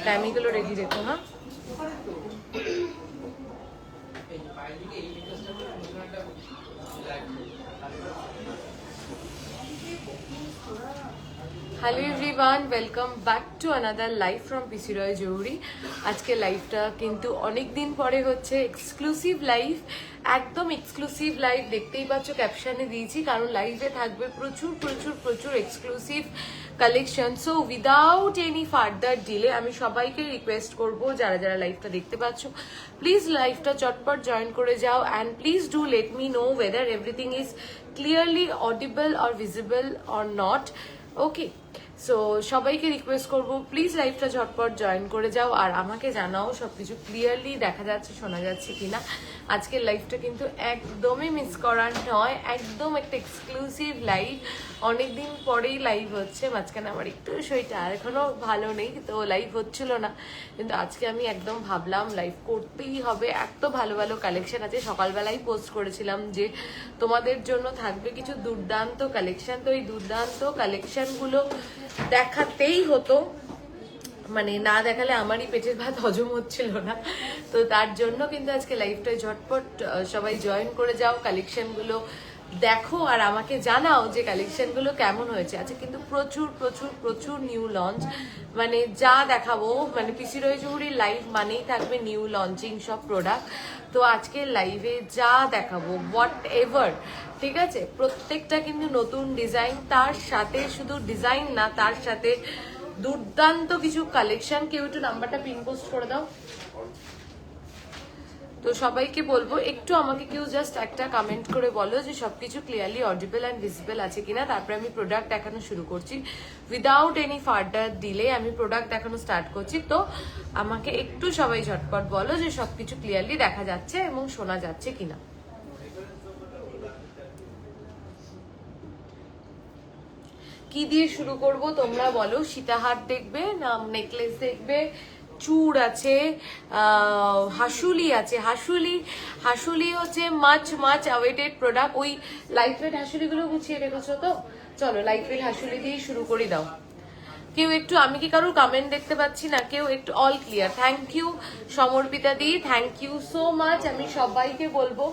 ড্যামিগুলো ready রেখো। হ্যাঁ, hello everyone, welcome back to another live from PC Roy Johuri. আজকে লাইভটা কিন্তু অনেক দিন পরে হচ্ছে, এক্সক্লুসিভ লাইভ, একদম এক্সক্লুসিভ লাইভ। দেখতেই পাচ্ছ ক্যাপশনে দিয়েছি, কারণ লাইভে থাকবে প্রচুর প্রচুর প্রচুর exclusive collection. So without any further delay আমি সবাইকে রিকোয়েস্ট করব, যারা যারা লাইভটা দেখতে পাচ্ছ, প্লিজ লাইভটা চটপট জয়েন করে যাও and please do let me know whether everything is clearly audible or visible or not. Okay, so সবাইকে রিকোয়েস্ট করবো প্লিজ লাইভটা ঝটপট জয়েন করে যাও আর আমাকে জানাও সবকিছু ক্লিয়ারলি দেখা যাচ্ছে, শোনা যাচ্ছে কিনা। আজকের লাইভটা কিন্তু একদমই মিস করার নয়, একদম একটা এক্সক্লুসিভ লাইভ। অনেকদিন পরেই লাইভ হচ্ছে, মাঝখানে আমার একটু শরীরটা আর এখনো ভালো নেই, তো লাইভ হচ্ছিল না, কিন্তু আজকে আমি একদম ভাবলাম লাইভ করতেই হবে। এত ভালো ভালো কালেকশন আছে, সকালবেলায় পোস্ট করেছিলাম যে তোমাদের জন্য থাকবে কিছু দুর্দান্ত কালেকশন, তো এই দুর্দান্ত কালেকশনগুলো দেখাতেই হতো, মানে না দেখালে আমারই পেটের ভাত হজম হচ্ছিল না। তো তার জন্য কিন্তু আজকে লাইভটায় ঝটপট সবাই জয়েন করে যাও, কালেকশনগুলো দেখো আর আমাকে জানাও যে কালেকশনগুলো কেমন হয়েছে। আজকে কিন্তু প্রচুর প্রচুর প্রচুর নিউ লঞ্চ, মানে যা দেখাবো, মানে পিসি রয় জহুরির লাইভ মানেই থাকবে নিউ লঞ্চিং সব প্রোডাক্ট। তো আজকে লাইভে যা দেখাবো হোয়াট এভার, ঠিক আছে, প্রত্যেকটা কিন্তু নতুন ডিজাইন, তার সাথে শুধু ডিজাইন না, তার সাথে দুর্দান্ত কিছু কালেকশন। কেউ একটু নাম্বারটা পিন পোস্ট করে দাও। তো সবাইকে বলবো একটু আমাকে কেউ জাস্ট একটা কমেন্ট করে বলো যে সবকিছু ক্লিয়ারলি অডিবল অ্যান্ড ভিজিবল আছে কিনা, তারপরে আমি প্রোডাক্ট দেখানো শুরু করছি। উইদাউট এনি ফার্দার ডিলে আমি প্রোডাক্ট দেখানো স্টার্ট করছি। তো আমাকে একটু সবাই ঝটপট বলো যে সবকিছু ক্লিয়ারলি দেখা যাচ্ছে এবং শোনা যাচ্ছে কিনা। কি দিয়ে শুরু করব তোমরা বলো? সীতাহার দেখবে না নেকলেস দেখবে? চূড় আছে, হাসুলি আছে। হাসুলি হচ্ছে মাছ অ্যাওয়েটেড প্রোডাক্ট। ওই লাইট ওয়েট হাসুলিগুলো গুছিয়ে রেখেছো তো? চলো লাইট ওয়েট হাসুলি দিয়েই শুরু করে দাও। কেউ একটু, আমি কি কারোর কমেন্ট দেখতে পাচ্ছি না, কেউ একটু all clear. Thank you Samarpita di, thank you so much. আমি সবাইকে বলবো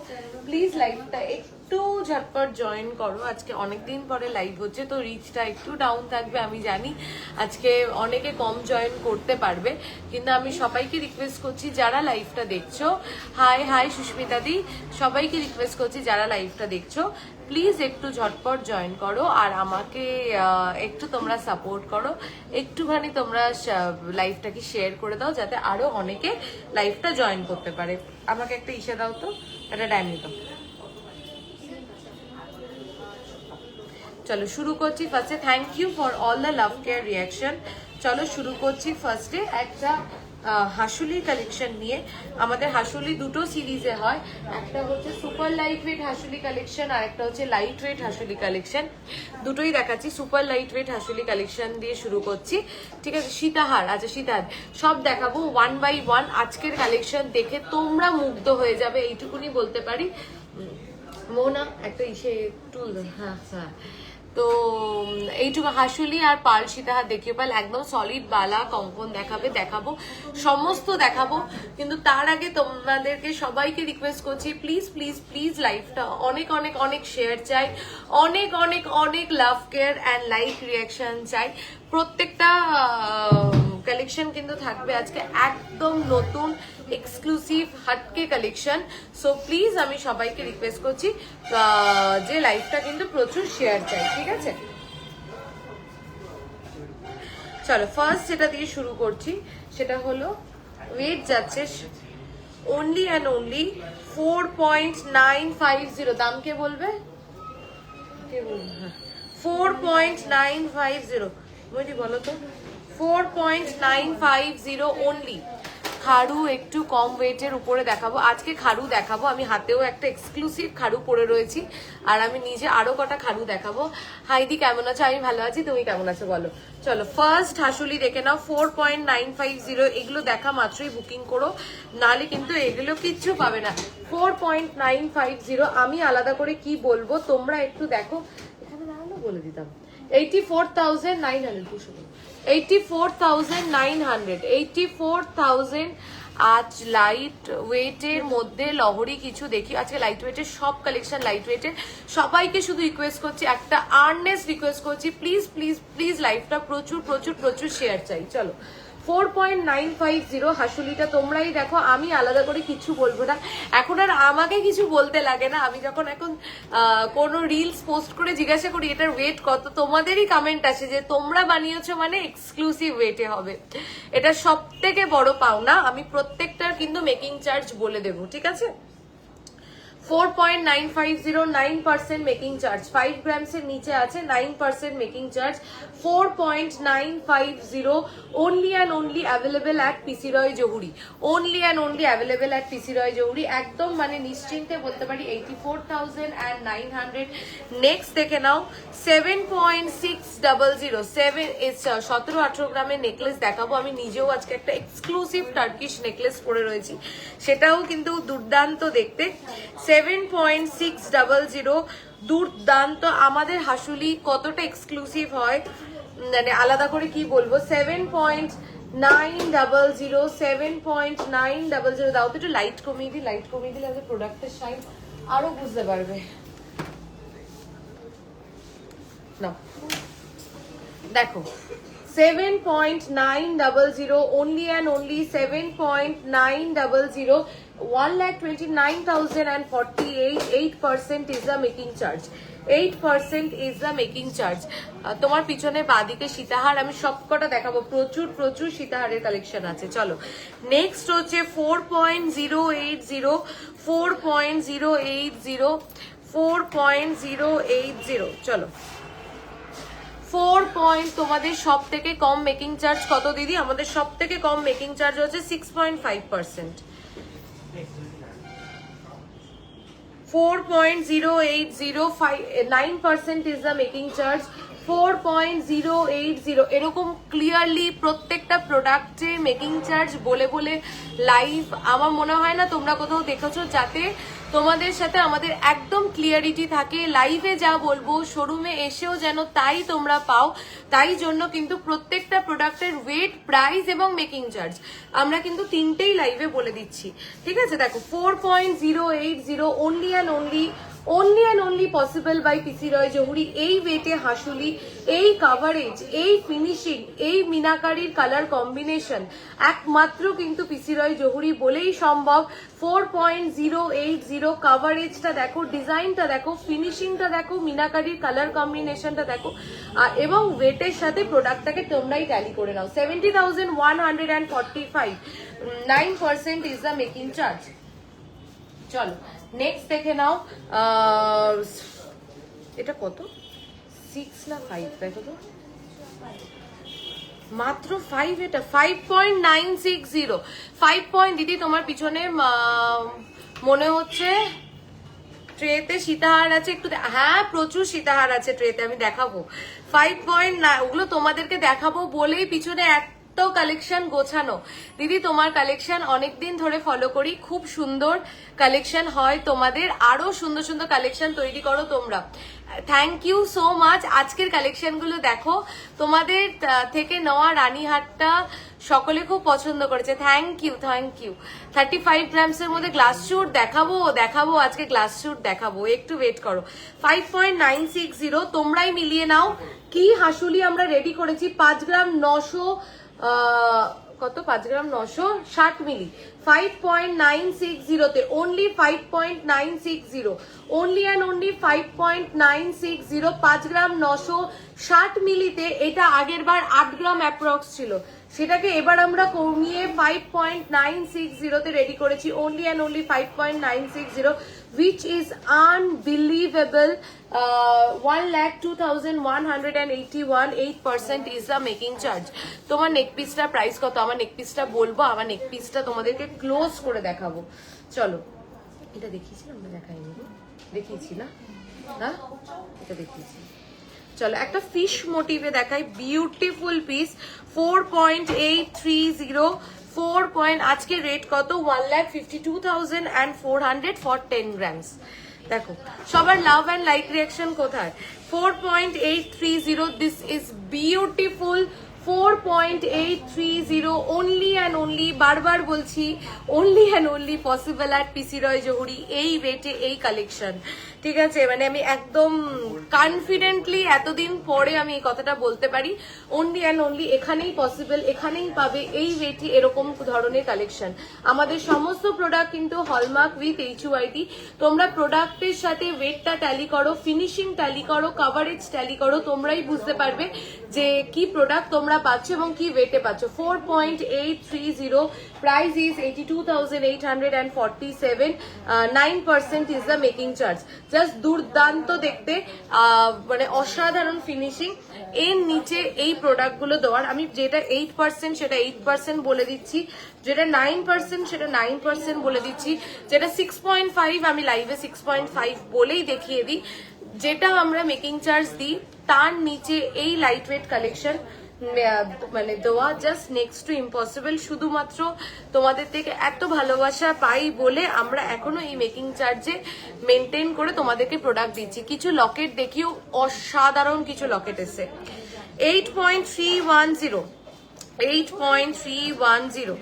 প্লিজ লাইভটা একটু ঝটপট জয়েন করো। আজকে অনেকদিন পরে লাইভ হচ্ছে, তো রিচটা একটু ডাউন থাকবে আমি জানি, আজকে অনেকে কম জয়েন করতে পারবে, কিন্তু আমি সবাইকে রিকোয়েস্ট করছি যারা লাইভটা দেখছো, হাই সুস্মিতা দি, সবাইকে রিকোয়েস্ট করছি যারা লাইভটা দেখছো প্লিজ একটু ঝটপট জয়েন করো আর আমাকে একটু তোমরা সাপোর্ট করো। একটুখানি তোমরা লাইভটাকে শেয়ার করে দাও যাতে আরো অনেকে লাইভটা জয়েন করতে পারে। আমাকে একটা ইসে দাও তো, একটা ডায়মি দাও। চলো শুরু করছি ফার্স্টে। Thank you for all the love care reaction. চলো শুরু করছি ফার্স্টে একটা হাসুলি কালেকশন নিয়ে। আমাদের হাসুলি দুটো সিরিজে হয়, একটা হচ্ছে সুপার লাইট ওয়েট হাসুলি কালেকশন আর একটা হচ্ছে লাইট ওয়েট হাসুলি কালেকশন। দুটোই দেখাচ্ছি। সুপার লাইট ওয়েট হাসুলি কালেকশন দিয়ে শুরু করছি, ঠিক আছে। সীতাহার, আচ্ছা সীতাহার সব দেখাবো ওয়ান বাই ওয়ান। আজকের কালেকশন দেখে তোমরা মুগ্ধ হয়ে যাবে, এইটুকুনি বলতে পারি। মোনা একটা ইসে টুল, হ্যাঁ হ্যাঁ। তো এইটুকু হাসুলি আর পাল সীতাহার দেখিয়ে পাল, একদম সলিড বালা কঙ্কন দেখাবো সমস্ত দেখাবো। কিন্তু তার আগে তোমাদেরকে সবাইকে রিকোয়েস্ট করছি প্লিজ প্লিজ প্লিজ লাইভটা অনেক অনেক অনেক শেয়ার চাই, অনেক অনেক অনেক লাভ কেয়ার অ্যান্ড লাইক রিয়াকশন চাই। প্রত্যেকটা কালেকশন কিন্তু থাকবে আজকে একদম নতুন এক্সক্লুসিভ হাটকে কালেকশন। সো প্লিজ আমি সবাইকে রিকোয়েস্ট করছি যে লাইভটা কিন্তু প্রচুর শেয়ার চাই, ঠিক আছে। চলো ফার্স্ট যেটা দিয়ে শুরু করছি সেটা হলো ওয়েট যাচ্ছে অনলি অ্যান্ড অনলি 4.950। দাম কে বলবে? 4.950 বলি বলো তো, 4.950 অনলি। খাড়ু একটু কম ওয়েটের উপরে দেখাবো আজকে, খাড়ু দেখাবো আমি, হাতেও একটা এক্সক্লুসিভ খাড়ু পরে রয়েছি আর আমি নিজে আরো কটা খাড়ু দেখাবো। হাইদি কেমন আছো? আমি ভালো আছি, তুমি কেমন আছো বলো। চলো ফার্স্ট হাসুলি দেখে নাও 4.950। এগুলো দেখা মাত্রই বুকিং করো, নালে কিন্তু এগুলো কিচ্ছু পাবে না। 4.950 আমি আলাদা করে কি বলবো তোমরা একটু দেখো, এখানে দাঁড়ালো বলে দিতাম। 84,900 84,900, 84,000। আজ লাইট ওয়েটের মধ্যে লহরি কিছু দেখি, আজকে লাইট ওয়েটের সব কালেকশন লাইট ওয়েটের। সবাইকে শুধু রিকোয়েস্ট করছি, একটা আর্নেস্ট রিকোয়েস্ট করছি, প্লিজ প্লিজ প্লিজ লাইভটা প্রচুর প্রচুর প্রচুর শেয়ার চাই। চলো 4.950 হাসুলিটা তোমরাই দেখো, আমি আলাদা করে কিছু বলবো না এখন, আর আমাকে কিছু বলতে লাগে না। আমি যখন এখন কোনো রিলস পোস্ট করে জিজ্ঞাসা করি এটার ওয়েট কত, তোমাদেরই কমেন্ট আসে যে তোমরা বানিয়েছো মানে এক্সক্লুসিভ ওয়েটে হবে। এটা সব থেকে বড় পাওনা। আমি প্রত্যেকটার কিন্তু মেকিং চার্জ বলে দেবো, ঠিক আছে? 4.950, 9% মেকিং চার্জ, 5 গ্রামসের নিচে আছে, 9% making charge, 4.950 only and only available at PC Roy Johuri, only and only available at PC Roy Johuri. একদম মানে নিশ্চিন্তে বলতে পারি 84,900। নেক্সট দেখে নাও 7.600, 17-18 গ্রামের নেকলেস দেখাবো। আমি নিজেও আজকে একটা এক্সক্লুসিভ টার্কিশ নেকলেস পরে রয়েছি, সেটাও কিন্তু দুর্দান্ত দেখতে। 7.600 দুর্দান্ত। আমাদের হাসুলি কতটা এক্সক্লুসিভ হয় মানে আলাদা করে কি বলবো। 7.900, 7.900 দাও তো একটু লাইট কমিয়ে দিই, লাইট কমিয়ে দিলে আমাদের প্রোডাক্টের শাইন আরো বুঝতে পারবে না। দেখো 7.900, only and only 7.900, 1,29,048, 8% is the making charge, 8% is the making charge। তোমার পিছনে বাদিকে সীতাহার আমি সবকটা দেখাবো, প্রচুর প্রচুর সীতাহারের কালেকশন আছে। চলো নেক্সট হচ্ছে 4.080, 4.080, 4.080। চলো 4 পয়েন্ট। তোমাদের সব থেকে কম মেকিং চার্জ কত দিদি? আমাদের সব থেকে কম মেকিং চার্জ হচ্ছে 6.5%। 4.080, 9% is the making charge, 4.080। এরকম ক্লিয়ারলি প্রত্যেকটা প্রোডাক্টে মেকিং চার্জ বলে বলে লাইভ আমার মনে হয় না তোমরা কোথাও দেখেছো, যাতে তোমাদের সাথে আমাদের একদম ক্লিয়ারিটি থাকে। লাইভে যা বলবো শোরুমে এসেও যেন তাই তোমরা পাও। তাই জন্য কিন্তু প্রত্যেকটা প্রোডাক্টের ওয়েট, প্রাইস এবং মেকিং চার্জ আমরা কিন্তু তিনটেই লাইভে বলে দিচ্ছি, ঠিক আছে? দেখো 4.080, only and only possible by পিসি রয় জহুরি। এই ওয়েটে হাসুলি, এই কাভারেজ, এই ফিনিশিং, এই মিনাকারির কালার কম্বিনেশন একমাত্র কিন্তু পিসি রয় জহুরি বলেই সম্ভব। 4.080 কাভারেজটা দেখো, ডিজাইনটা দেখো, ফিনিশিংটা দেখো, মিনাকারির কালার কম্বিনেশনটা দেখো, এবং ওয়েটের সাথে প্রোডাক্টটাকে তোমরাই ট্যালি করে নাও। 70,145, 9% ইজ দ্য মেকিং চার্জ। চলো নেক্সট দেখে নাও, এটা কত, 6 না 5 দেখো তো, মাত্র 5। এটা 5.960, 5 পয়েন্ট। দিদি তোমার পিছনে মনে হচ্ছে ট্রেতে সীতাহার আছে, একটু হ্যাঁ প্রচুর সীতাহার আছে ট্রেতে, আমি দেখাবো। 5.9, ওগুলো তোমাদেরকে দেখাবো বলেই পিছনে এত কালেকশন গোছানো। দিদি তোমার কালেকশন অনেকদিন ধরে ফলো করি, খুব সুন্দর কালেকশন হয় তোমাদের, আরো সুন্দর সুন্দর কালেকশন তৈরি করো তোমরা। Thank you so much. আজকের কালেকশন গুলো দেখো, তোমাদের থেকে নেওয়া রানীহাটটা সকলে খুব পছন্দ করেছে, থ্যাংক ইউ থ্যাংক ইউ। 35 গ্রামসের মধ্যে গ্লাস শুট দেখাবো আজকে গ্লাস শুট দেখাবো, একটু ওয়েট করো। 5.960 তোমরাই মিলিয়ে নাও কি হাসুলি আমরা রেডি করেছি। 5 গ্রাম 900, কত, 5 গ্রাম 960 মিলি, 5.960 তে only 5.960, only and only 5.960, 5 গ্রাম 960 মিলিতে। এটা আগের বার 8 গ্রাম অ্যাপ্রক্স ছিল, সেটাকে এবার আমরা কমিয়ে 5.960 তে রেডি করেছি, only and only 5.960, which is unbelievable। 1,02,181, 8% is the making charge। তোমার নেক পিসটা প্রাইস কত? আমার নেক পিসটা বলবো, আমার নেক পিসটা তোমাদেরকে ক্লোজ করে দেখাবো। চলো এটা দেখিয়েছিলাম না, দেখাইনি, দেখিয়েছি না, হ্যাঁ এটা দেখিয়েছি। চলো একটা ফিশ মোটিভে দেখাই, বিউটিফুল পিস। 4.830, 4 পয়েন্ট। আজকে রেট কত? 1,52,400 ফর 10 গ্রামস। দেখো সবার লাভ অ্যান্ড লাইক রিয়াকশন কোথায়? 4.830, this is beautiful 4830 only and only, বারবার বলছি, only and only possible at PC Roy জহুরি, এই রেটে এই কালেকশন। ঠিক আছে, মানে আমি একদম কনফিডেন্টলি এতদিন পরে আমি এই কথাটা বলতে পারি, only and only এখানেই পসিবল, এখানেই পাবে এই রেটে এরকম ধরনের কালেকশন। আমাদের সমস্ত প্রোডাক্ট কিন্তু হলমার্ক উইথ HUID। তোমরা প্রোডাক্টের সাথে ওয়েটটা ট্যালি করো, ফিনিশিং ট্যালি করো, কভারেজ ট্যালি করো, তোমরাই বুঝতে পারবে যে কি প্রোডাক্ট তোমরা পাচ্ছ এবং কি ওয়েটে পাচ্ছ। 4830, price is 82,847, 9% is the making charge. Just দুর্দান্ত দেখতে, মানে অসাধারণ ফিনিশিং। এর নিচে এই প্রোডাক্টগুলো দেওয়ার, আমি যেটা 8% সেটা 8% বলে দিচ্ছি, যেটা 9% সেটা 9% বলে দিচ্ছি, যেটা 6.5 আমি লাইভে 6.5 বলেই দেখিয়ে দিই। যেটা আমরা মেকিং চার্জ দিই তার নিচে এই লাইট ওয়েট কালেকশন মানে দেওয়া জাস্ট নেক্সট টু ইম্পসিবল। শুধুমাত্র তোমাদের থেকে এত ভালোবাসা পাই বলে আমরা এখনো এই মেকিং চার্জে মেনটেন করে তোমাদেরকে প্রোডাক্ট দিচ্ছি। কিছু লকেট দেখিও, অসাধারণ কিছু লকেট এসে 8.310,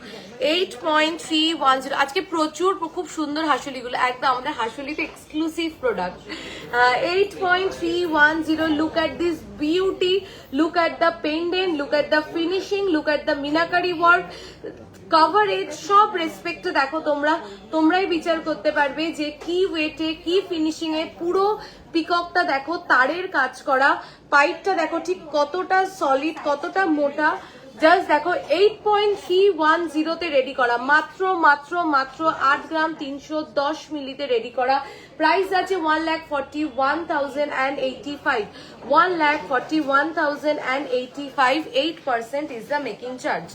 8.310 আজকে প্রচুর খুব সুন্দর হাসুলিগুলো, একদম আমাদের হাসুলিতে exclusive product. 8.310, look at this beauty, look at the pendant, look at the finishing, look at the meenakari work, coverage, সব রেসপেক্টে দেখো তোমরাই বিচার করতে পারবে যে কি ওয়েটে কি ফিনিশিং এ। পুরো পিককটা দেখো, তারের কাজ করা, পাইপটা দেখো ঠিক কতটা সলিড, কতটা মোটা। জাস্ট দেখো 8.310 তে রেডি করা, মাত্র 8 গ্রাম 310 মিলিতে রেডি করা। প্রাইস আছে 1,41,085, 1,41,085, 8% ইজ দ্য মেকিং চার্জ।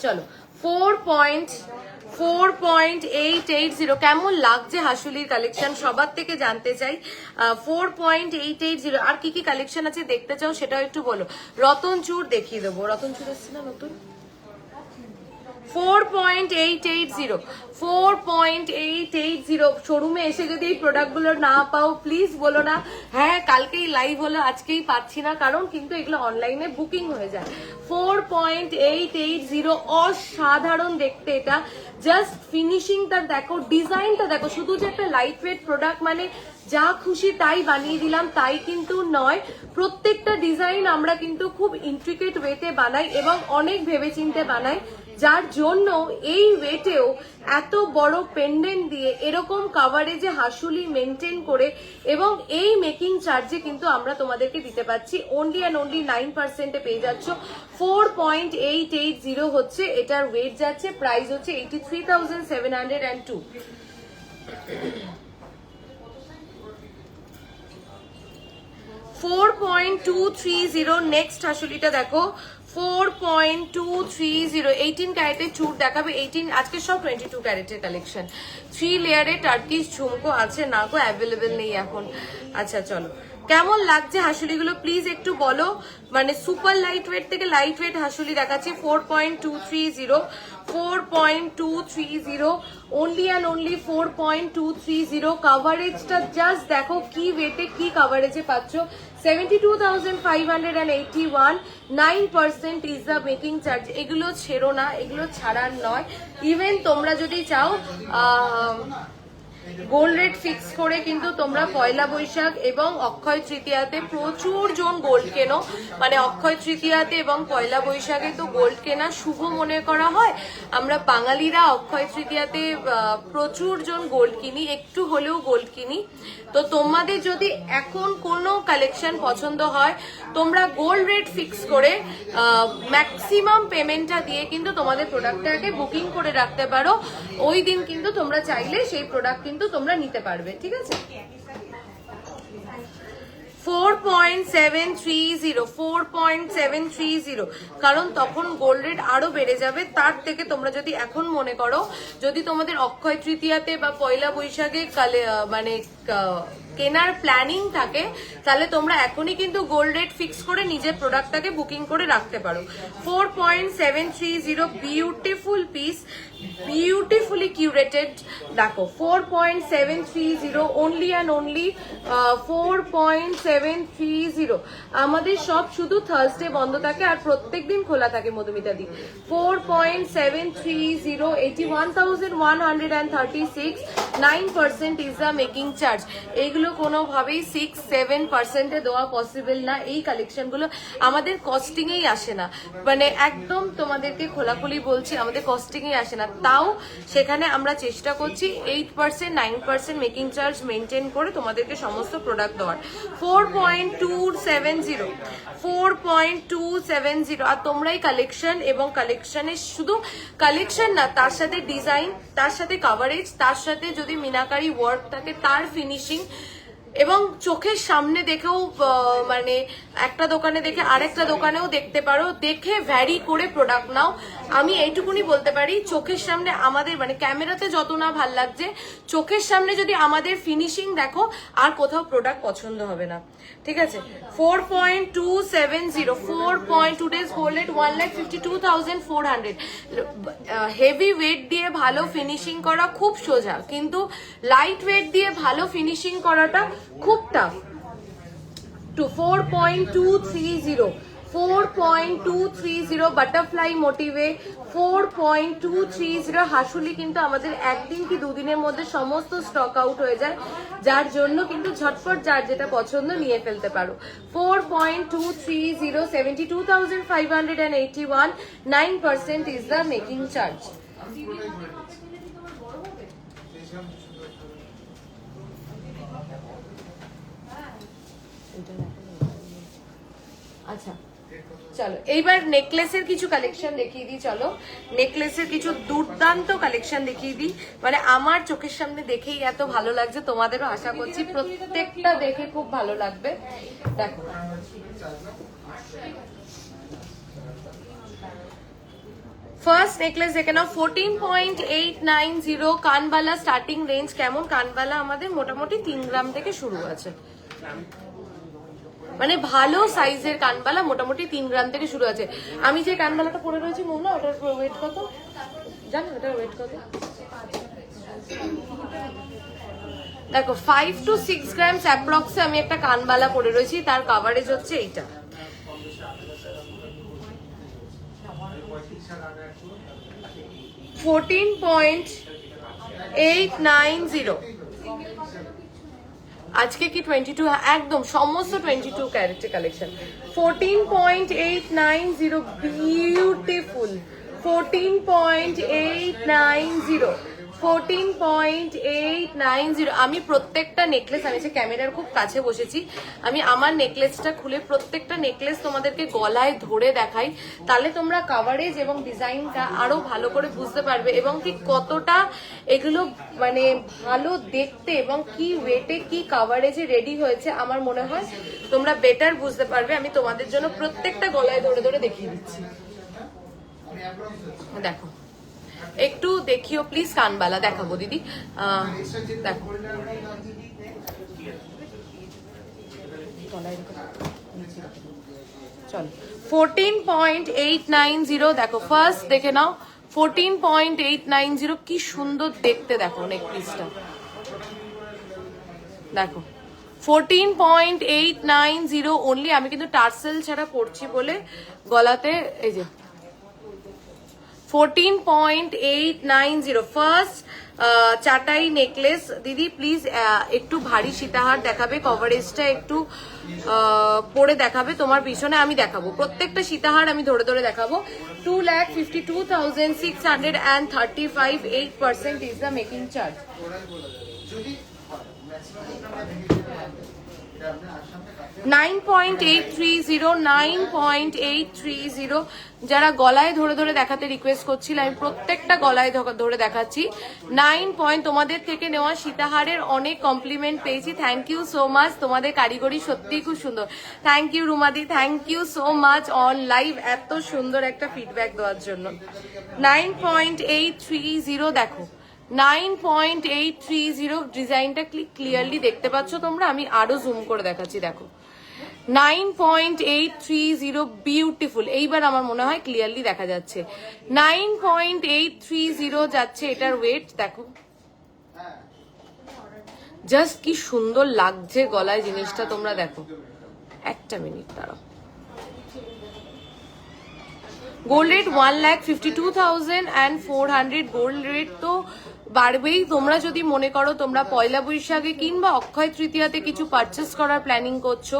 চলো 4.880, কেমন লাগছে হাসুলির কালেকশন সবার থেকে জানতে চাই। 4.880 আর কি কি কালেকশন আছে দেখতে চাও সেটাও একটু বলো। রতন চূড় দেখিয়ে দেবো, রতন চূড় এসছে না নতুন। 4.880 শোরুমে এসে যদি এই প্রোডাক্টগুলো না পাও প্লিজ বলো না হ্যাঁ কালকেই লাইভ হলো আজকেই পাচ্ছি না, কারণ কিন্তু এগুলো অনলাইনে বুকিং হয়ে যায়। 4.880, অসাধারণ দেখতে এটা। জাস্ট ফিনিশিংটা দেখো, ডিজাইনটা দেখো। শুধু যে একটা লাইট ওয়েট প্রোডাক্ট মানে যা খুশি তাই বানিয়ে দিলাম তাই কিন্তু নয়, প্রত্যেকটা ডিজাইন আমরা কিন্তু খুব ইন্ট্রিকেট ওয়েতে বানাই এবং অনেক ভেবেচিন্তে বানাই, যার জন্য এই ওয়েটেও এত বড় পেন্ডেন্ট দিয়ে এরকম কাভারেজে হাসুলি মেনটেন করে এবং এই মেকিং চার্জে কিন্তু আমরা তোমাদেরকে দিতে পারছি অনলি অ্যান্ড অনলি 9% পেয়ে যাচ্ছ। 4.880 হচ্ছে এটার ওয়েট যাচ্ছে, প্রাইস হচ্ছে 83,702। 4.230 নেক্সট হাসুলিটা দেখো, 4.230, 18 ক্যারেটের চুর দেখাবে। 18 আজকে সব 22 ক্যারেটের কালেকশন। 3 লেয়ারে টার্কিশ ঝুমকো আছে না গো, অ্যাভেলেবেল নেই এখন। আচ্ছা চলো, কেমন লাগছে হাসুলিগুলো প্লিজ একটু বলো। মানে সুপার লাইট ওয়েট থেকে লাইট ওয়েট হাসুলি দেখাচ্ছি। 4.230, অনলি অ্যান্ড অনলি 4.230। কাভারেজটা জাস্ট দেখো কি ওয়েটে কি কাভারেজে পাচ্ছ। 72,581, 9% ইজ দ্য মেকিং চার্জ। এগুলো ছেড়ো না, এগুলো ছাড়ার নয়। ইভেন তোমরা যদি চাও গোল্ড রেট ফিক্স করে কিন্তু তোমরা পয়লা বৈশাখ এবং অক্ষয় তৃতীয়াতে প্রচুর জন গোল্ড কেনো। মানে অক্ষয় তৃতীয়াতে এবং পয়লা বৈশাখে তো গোল্ড কেনা শুভ মনে করা হয়। আমরা বাঙালিরা অক্ষয় তৃতীয়াতে প্রচুর জন গোল্ড কিনি, একটু হলেও গোল্ড কিনি। তো তোমাদের যদি এখন কোনো কালেকশন পছন্দ হয় তোমরা গোল্ড রেট ফিক্স করে ম্যাক্সিমাম পেমেন্টটা দিয়ে কিন্তু তোমাদের প্রোডাক্টটাকে বুকিং করে রাখতে পারো। ওই দিন কিন্তু তোমরা চাইলে সেই প্রোডাক্ট কিন্তু তোমরা নিতে পারবে, ঠিক আছে। 4.730, কারণ তখন গোল্ড রেট আরো বেড়ে যাবে। তার থেকে তোমরা যদি এখন মনে করো যদি তোমাদের অক্ষয় তৃতীয়াতে বা পয়লা বৈশাখে মানে কেনার প্ল্যানিং থাকে তাহলে তোমরা এখনই কিন্তু গোল্ড রেট ফিক্স করে নিজের প্রোডাক্টটাকে বুকিং করে রাখতে পারো। 4.730 বিউটিফুল পিস, বিউটিফুলি কিউরেটেড। দেখো 4.730 অনলি অ্যান্ড অনলি 4.730। আমাদের সব শুধু থার্সডে বন্ধ থাকে আর প্রত্যেকদিন খোলা থাকে মধুমিতা দি। 4.730, 81,136, 9% ইজ দ্য মেকিং চার্জ। এইগুলো কোনোভাবেই 6-7% দেওয়া পসিবল না। এই কালেকশনগুলো আমাদের কস্টিংয়েই আসে না, মানে একদম তোমাদেরকে খোলাখুলি বলছি, আমাদের কস্টিংয়েই আসে না। তাও সেখানে আমরা চেষ্টা করছি 8-9% মেকিং চার্জ মেনটেন করে তোমাদেরকে সমস্ত প্রোডাক্ট দেওয়ার। 4.270 আর তোমরাই কালেকশন এবং কালেকশনের শুধু কালেকশন না, তার সাথে ডিজাইন, তার সাথে কাভারেজ, তার সাথে যদি মিনাকারি ওয়ার্ক থাকে তার ফিনিশিং, এবং চোখের সামনে দেখেও মানে একটা দোকানে দেখে আরেকটা দোকানেও দেখতে পারো, দেখে ভ্যারি করে প্রোডাক্ট নাও। আমি এইটুকুনি বলতে পারি, চোখের সামনে আমাদের মানে ক্যামেরাতে যত না ভাল লাগছে, চোখের সামনে যদি আমাদের ফিনিশিং দেখো আর কোথাও প্রোডাক্ট পছন্দ হবে না। ঠিক আছে, 4.270, 4.2 days gold rate 1,52,400। Heavy weight দিয়ে ভালো ফিনিশিং করা খুব সোজা, কিন্তু লাইট ওয়েট দিয়ে ভালো ফিনিশিং করাটা খুব টাফ। টু 4.230 বাটারফ্লাই মোটিভে 4.230 হাসুলি কিন্তু আমাদের একদিন কি দুদিনের মধ্যে সমস্ত স্টক আউট হয়ে যায়, যার জন্য কিন্তু ঝটপট যার যেটা পছন্দ নিয়ে ফেলতে পারো। 4.230, 72,581, 9% ইজ দ্য মেকিং চার্জ। আচ্ছা চলো এইবার নেকলেসের কিছু কালেকশন দেখিয়ে দিই। চলো নেকলেসের কিছু দুর্দান্ত কালেকশন দেখিয়ে দিই, মানে আমার চোখের সামনে দেখেই এত ভালো লাগছে, তোমাদেরও আশা করছি প্রত্যেকটা দেখে খুব ভালো লাগবে। দেখো ফার্স্ট নেকলেস দেখে নাও, 14.890 কানবালা। স্টার্টিং রেঞ্জ কেমন? কানবালা আমাদের মোটামুটি 3 গ্রাম থেকে শুরু আছে, মানে ভালো সাইজের কানবালা মোটামুটি 3 গ্রাম থেকে শুরু আছে। আমি যে কানবালাটা পরে রয়েছি মোমনা, ওটার ওয়েট কত জানো? ওটার ওয়েট কত দেখো, 5 to 6 গ্রাম অ্যাপ্রক্সে আমি একটা কানবালা পরে রয়েছি, তার কাভারেজ হচ্ছে এইটা। 14.890। আজকে কি 22? একদম সমস্ত 22 ক্যারেক্টার কালেকশন। 14.890 বিউটিফুল। 14.890, 14.890। আমি প্রত্যেকটা নেকলেস, আমি যে ক্যামেরার খুব কাছে বসেছি, আমি আমার নেকলেসটা খুলে প্রত্যেকটা নেকলেস তোমাদেরকে গলায় ধরে দেখাই, তাহলে তোমরা কাভারেজ এবং ডিজাইনটা আরো ভালো করে বুঝতে পারবে এবং ঠিক কতটা এগুলো মানে ভালো দেখতে এবং কি ওয়েটে কি কাভারেজে রেডি হয়েছে আমার মনে হয় তোমরা বেটার বুঝতে পারবে। আমি তোমাদের জন্য প্রত্যেকটা গলায় ধরে ধরে দেখিয়ে দিচ্ছি। দেখো একটু দেখিও প্লিজ, কানবালা দেখাবো দিদি। দেখো চল 14.890 দেখো, ফার্স্ট দেখে নাও 14.890 কি সুন্দর দেখতে, দেখো নেক পিসটা দেখো 14.890 অনলি। আমি কিন্তু টার্সেল ছাড়া পড়ছি বলে গলাতে এই যে 14.890 ফার্স্ট চাটাই নেকলেস। দিদি প্লিজ একটু ভারী সীতাহার দেখাবে, কভারেজটা একটু পরে দেখাবে তোমার পিছনে, আমি দেখাবো প্রত্যেকটা সীতাহার আমি ধরে ধরে দেখাবো। 2,52,635, 8% ইজ দ্য মেকিং চার্জ। 9.830, 9.830। যারা গলায় ধরে ধরে দেখাতে রিকোয়েস্ট করছিল, আমি প্রত্যেকটা গলায় ধরে দেখাচ্ছি। 9 পয়েন্ট। তোমাদের থেকে নেওয়া সীতাহারের অনেক কমপ্লিমেন্ট পেয়েছি, থ্যাংক ইউ সো মাচ। তোমাদের কারিগরি সত্যিই খুব সুন্দর, থ্যাংক ইউ রুমাদি, thank you so much on live এত সুন্দর একটা ফিডব্যাক দেওয়ার জন্য। 9.830 দেখো 9.830 ডিজাইনটা ক্লিয়ারলি দেখতে পাচ্ছ তোমরা, আমি আরো জুম করে দেখাচ্ছি, দেখো 9.830 বিউটিফুল। এইবার আমার মনে হয় ক্লিয়ারলি দেখা যাচ্ছে 9.830 যাচ্ছে এটার ওয়েট। দেখো জাস্ট কি সুন্দর লাগছে গলায় জিনিসটা, তোমরা দেখো। একটা মিনিট দাঁড়াও। গোল্ড রেট 1,52,400 গোল্ড রেট তো বাড়বেই। তোমরা যদি মনে করো তোমরা পয়লা বৈশাখে কিংবা অক্ষয় তৃতীয়াতে কিছু পারচেস করার প্ল্যানিং করছো,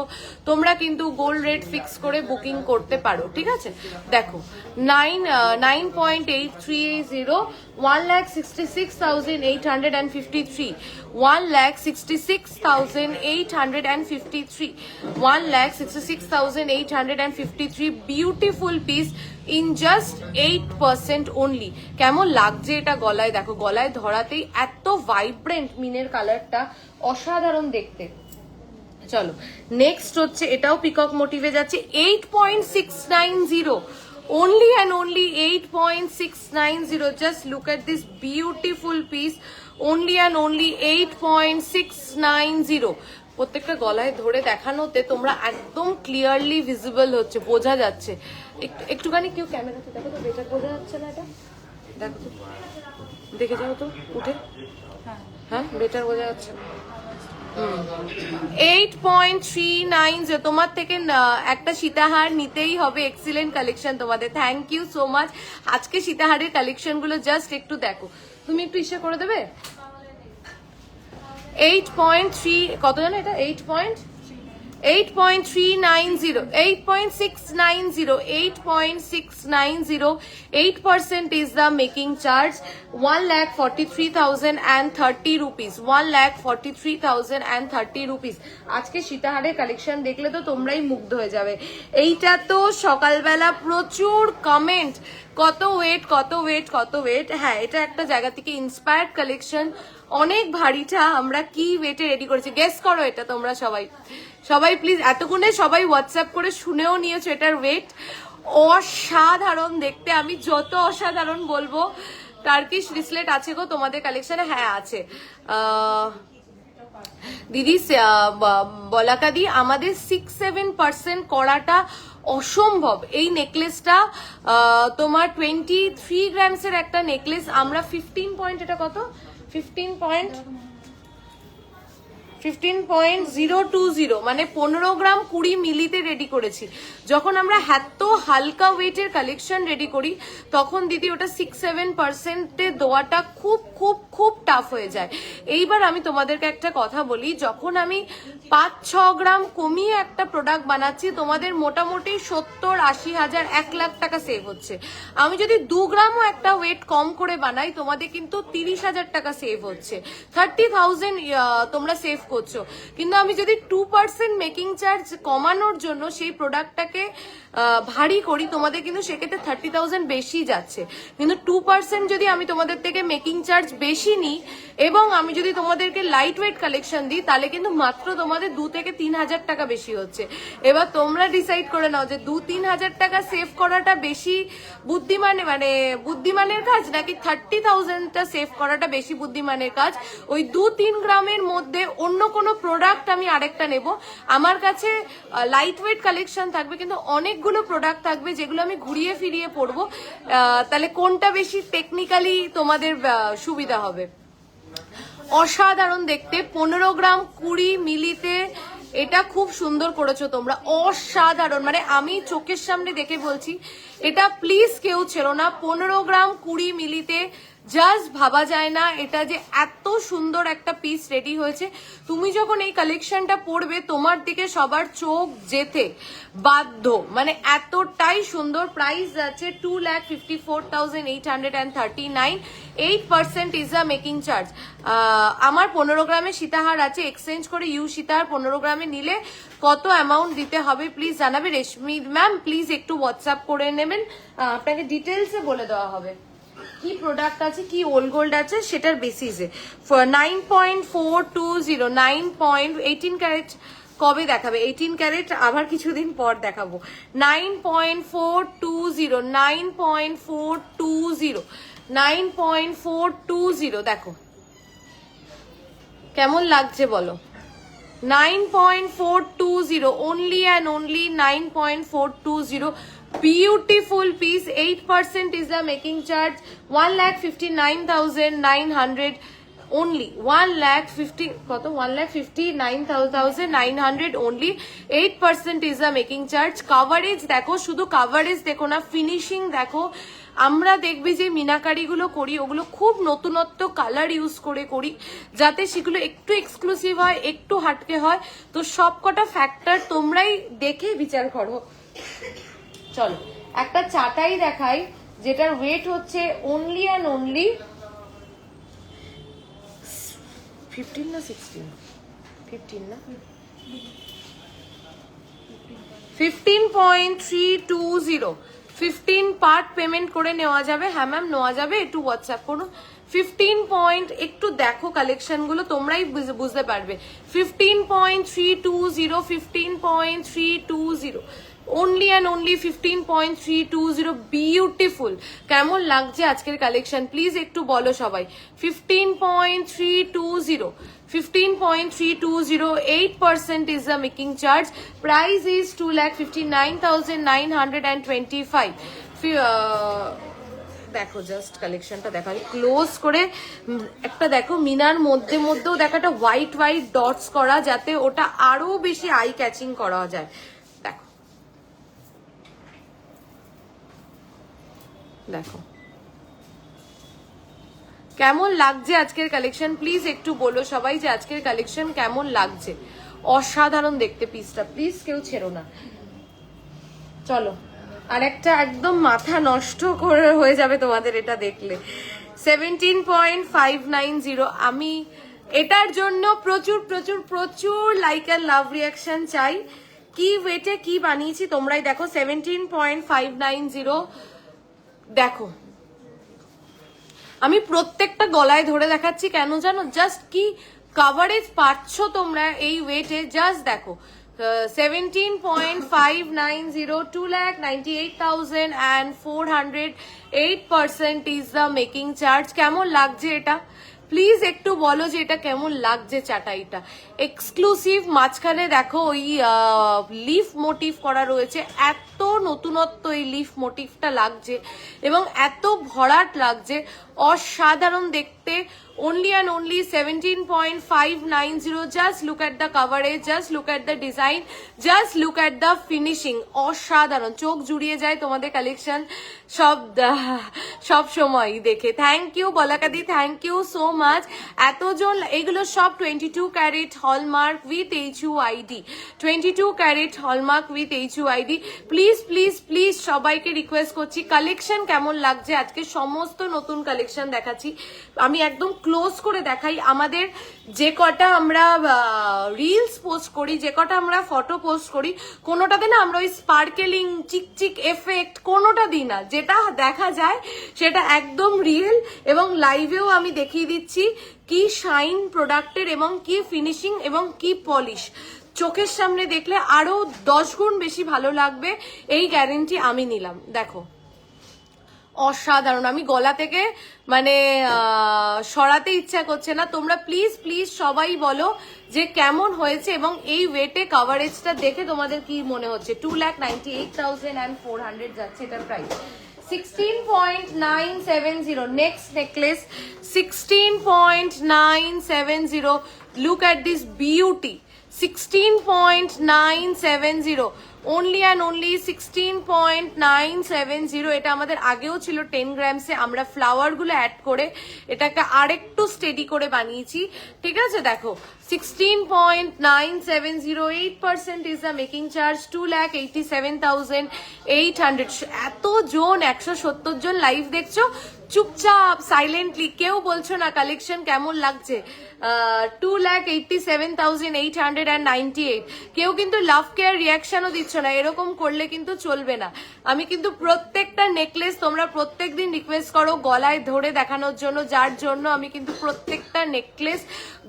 তোমরা কিন্তু গোল্ড রেট ফিক্স করে বুকিং করতে পারো, ঠিক আছে। দেখো 9.830, 1,66,853, 1,66,853, 1,66,853 beautiful piece in just 8% only. কেমন লাগছে এটা গলায়, দেখো গলায় ধরাতেই এত ভাইব্রেন্ট মিনের কালারটা, অসাধারণ দেখতে। চলো নেক্সট হচ্ছে, এটাও পিকক মোটিভে যাচ্ছে 8.690, only and only 8.690. just look at this beautiful piece, only and only 8.690. প্রত্যেকটা গলায় ধরে দেখানোতে তোমরা একদম ক্লিয়ারলি ভিজিবল হচ্ছে, বোঝা যাচ্ছে। একটুখানি কেউ ক্যামেরাতে দেখো তো, বেটার বোঝা যাচ্ছে না এটা, দেখো তো, দেখে যাও তো উঠে, হ্যাঁ বেটার বোঝা যাচ্ছে। 8.390, তোমার থেকে একটা সীতাহার নিতেই হবে। এক্সিলেন্ট কালেকশন তোমাদের, থ্যাংক ইউ সো মাচ। আজকে সীতাহারের কালেকশন গুলো জাস্ট একটু দেখো, তুমি একটু ইসে করে দেবে। 8.3 কত জানো এটা, 8.390, 8.690, 8.690, 8% is the making charge, 1,43,030 rupees, 1,43,030 rupees। আজকে সীতাহারের কালেকশন দেখলে তো তোমরাই মুগ্ধ হয়ে যাবে। এইটা তো সকালবেলা প্রচুর কমেন্ট, কত ওয়েট কত ওয়েট কত ওয়েট। হ্যাঁ এটা একটা জায়গা থেকে ইন্সপায়ার্ড কালেকশন, অনেক ভারীটা। আমরা কি ওয়েটে রেডি করেছি গেস করো এটা তোমরা সবাই, সবাই প্লিজ। এতক্ষণে সবাই হোয়াটসঅ্যাপ করে শুনেও নিয়েছো এটার ওয়েট। অসাধারণ দেখতে, আমি যত অসাধারণ বলবো। টার্কিশ রিসলেট আছে গো তোমাদের কালেকশনে? হ্যাঁ আছে দিদি। বলাকাদি আমাদের 6-7% করাটা অসম্ভব। এই নেকলেসটা তোমার 23 গ্রামসের একটা নেকলেস, আমরা 15 পয়েন্ট, এটা কত 15.020 মানে 15 গ্রাম 20 মিলিতে রেডি করেছি। যখন আমরা এত হালকা ওয়েটের কালেকশন রেডি করি তখন দিদি ওটা 6-7% দেওয়াটা খুব খুব খুব টাফ হয়ে যায়। এইবার আমি তোমাদেরকে একটা কথা বলি, যখন আমি 5-6 গ্রাম কমিয়ে একটা প্রোডাক্ট বানাচ্ছি তোমাদের মোটামুটি 70-80 হাজার 1 লাখ টাকা সেভ হচ্ছে। আমি যদি 2 গ্রামও একটা ওয়েট কম করে বানাই তোমাদের কিন্তু 30 হাজার টাকা সেভ হচ্ছে, 30,000 তোমরা সেভ করছো। কিন্তু আমি যদি 2% মেকিং চার্জ কমানোর জন্য সেই প্রোডাক্টটাকে ভারী করি তোমাদের কিন্তু সেক্ষেত্রে 30,000 বেশি যাচ্ছে। কিন্তু 2% যদি আমি তোমাদের থেকে মেকিং চার্জ বেশি নিই এবং আমি যদি তোমাদেরকে লাইট ওয়েট কালেকশন দিই তাহলে কিন্তু মাত্র তোমাদের 2 থেকে 3 হাজার টাকা বেশি হচ্ছে। এবার তোমরা ডিসাইড করে নাও যে 2-3 হাজার টাকা সেভ করাটা বেশি বুদ্ধিমানের কাজ নাকি 30,000টা সেভ করাটা বেশি বুদ্ধিমানের কাজ। ওই 2-3 গ্রামের মধ্যে অন্য কোনো প্রোডাক্ট আমি আরেকটা নেব। আমার কাছে লাইট ওয়েট কালেকশন থাকবে কিন্তু অনেকগুলো প্রোডাক্ট থাকবে যেগুলো আমি ঘুরিয়ে ফিরিয়ে পড়বো। তাহলে কোনটা বেশি টেকনিক্যালি তোমাদের সুবিধা হবে। অসাধারণ দেখতে, 15 গ্রাম 20 মিলিতে এটা খুব সুন্দর করেছো তোমরা, অসাধারণ। মানে আমি চোখের সামনে দেখে বলছি, এটা প্লিজ কেউ ছেড়ো না। 15 গ্রাম 20 মিলিতে জাস্ট ভাবা যায় না এটা যে এত সুন্দর একটা পিস রেডি হয়েছে। তুমি যখন এই কালেকশনটা পরবে তোমার দিকে সবার চোখ যেতে বাধ্য, মানে এতটাই সুন্দর। প্রাইস যাচ্ছে 2,54,839, 8% ইজ আ মেকিং চার্জ। আমার 15 গ্রামের সীতাহার আছে, এক্সচেঞ্জ করে ইউ সীতাহার 15 গ্রামে নিলে কত অ্যামাউন্ট দিতে হবে প্লিজ জানাবে। রেশমি ম্যাম প্লিজ একটু হোয়াটসঅ্যাপ করে নেবেন, আপনাকে ডিটেলসে বলে দেওয়া হবে কি প্রোডাক্ট আছে, কি ওল্ড গোল্ড আছে সেটার বেসিসে। 9.420, 18 ক্যারেট কবে দেখাবে? 18 ক্যারেট আবার কিছুদিন পর দেখাবো। 9.420, 9.420, 9.420 দেখো কেমন লাগছে বলো। 9.420, only and only 9.420. Beautiful piece. 8% is the making charge. 1,59,900 only. 1,50,000 কত? 1,59,900 only. 8% is the making charge. Coverage দেখো, শুধু coverage দেখো না, ফিনিশিং দেখো। আমরা দেখবি যে মিনাকারিগুলো করি ওগুলো খুব নতুনত্ব কালার ইউজ করে করি, যাতে সেগুলো একটু এক্সক্লুসিভ হয়, একটু হাটকে হয়। তো সবকটা ফ্যাক্টর তোমরাই দেখে বিচার করো। চলো একটা চাটাই দেখাই, যেটার ওয়েট হচ্ছে অনলি অ্যান্ড অনলি 15 না 16, 15 না 15.320, 15 পার্ট পেমেন্ট করে নেওয়া যাবে। হ্যাঁ ম্যাম নেওয়া যাবে, একটু হোয়াটসঅ্যাপ করুন। 15 পয়েন্ট, একটু দেখো কালেকশন গুলো তোমরাই বুঝতে পারবে। 15.320, 15.320, only and only 15.320, বিউটিফুল। কেমন লাগছে আজকের কালেকশন প্লিজ একটু বলো সবাই। 15.320, 15.320, 8% is the making charge. Price is 2,59,925. দেখো জাস্ট কালেকশনটা দেখো ক্লোজ করে, একটা দেখো মিনার মধ্যে মধ্যেও দেখো একটা হোয়াইট হোয়াইট ডটস করা, যাতে ওটা আরো বেশি আই ক্যাচিং করা যায়। দেখো দেখো কেমন লাগছে আজকের কালেকশন প্লিজ একটু বলো সবাই যে আজকের কালেকশন কেমন লাগছে। অসাধারণ দেখতে পিসটা, প্লিজ কেউ ছেড়ো না। চলো আর একটা একদম মাথা নষ্ট করে হয়ে যাবে তোমাদের এটা দেখলে। 17.590, আমি এটার জন্য প্রচুর প্রচুর প্রচুর লাইক অ্যান্ড লাভ রিয়াকশন চাই। কি ওয়েটে কি বানিয়েছি তোমরাই দেখো। 17.590 দেখো, আমি প্রত্যেকটা গলায় ধরে দেখাচ্ছি কেন জানো? জাস্ট কি কাভারেজ পাচ্ছ তোমরা এই ওয়েটে, জাস্ট দেখো। 17.590, 2,98,400, 8% is the making charge. কেমন লাগছে এটা প্লিজ একটু বলো যে এটা কেমন লাগছে চাটাইটা। এক্সক্লুসিভ, মাঝখানে দেখো ওই লিফ মোটিভ করা রয়েছে, এত নতুনত্ব এই লিফ মোটিভটা লাগছে এবং এত ভরাট লাগছে, অসাধারণ দেখতে। only and only 17.590. just look at the coverage, just look at the design, just look at the finishing. অসাধারণ, চোখ জুড়িয়ে যায় তোমাদের কালেকশন সব সময় দেখে। থ্যাংক ইউ বলাকাদি, থ্যাংক ইউ সো মাচ। এতজন, এগুলো সব 22 carat hallmark with HUID, 22 carat hallmark with HUID। Please please please সবাইকে রিকোয়েস্ট করছি, কালেকশন কেমন লাগছে আজকে সমস্ত নতুন কালেকশন দেখাচ্ছি। আমি একদম ক্লোজ করে দেখাই। আমাদের যে কটা আমরা রিলস পোস্ট করি, যে কটা আমরা ফটো পোস্ট করি, কোনোটাতে না আমরা ওই স্পার্কেলিং চিকচিক এফেক্ট কোনোটা দিই না। যেটা দেখা যায় সেটা একদম রিয়েল, এবং লাইভেও আমি দেখিয়ে দিচ্ছি কি শাইন প্রোডাক্টের এবং কি ফিনিশিং এবং কি পলিশ। চোখের সামনে দেখলে আরো 10 গুণ বেশি ভালো লাগবে, এই গ্যারেন্টি আমি নিলাম। দেখো অসাধারণ, আমি গলা থেকে মানে সরাতে ইচ্ছা করছে না। তোমরা প্লিজ প্লিজ সবাই বলো যে কেমন হয়েছে এবং এই ওয়েটে কাভারেজটা দেখে তোমাদের কি মনে হচ্ছে। 2,98,400 যাচ্ছে এটার price. 16.970, next necklace 16.970. look at this beauty, 16.970, only and only 16.970. এটা আমাদের আগেও ছিল 10 গ্রামসে, আমরা ফ্লাওয়ার গুলো অ্যাড করে এটাকে আরেকটু স্টেডি করে বানিয়েছি, ঠিক আছে। দেখো 16.970, 8% is the making charge, 2,87,800. এত জন, 170 জন লাইভ দেখছো, চুপচাপ সাইলেন্টলি কেউ বলছো না কালেকশন কেমন লাগছে। 2,87,898, কেউ কিন্তু লাভ কেয়ার রিয়াকশনও দিচ্ছ না। এরকম করলে কিন্তু চলবে না। আমি কিন্তু প্রত্যেকটা নেকলেস তোমরা প্রত্যেকদিন রিকোয়েস্ট করো গলায় ধরে দেখানোর জন্য, যার জন্য আমি কিন্তু প্রত্যেকটা নেকলেস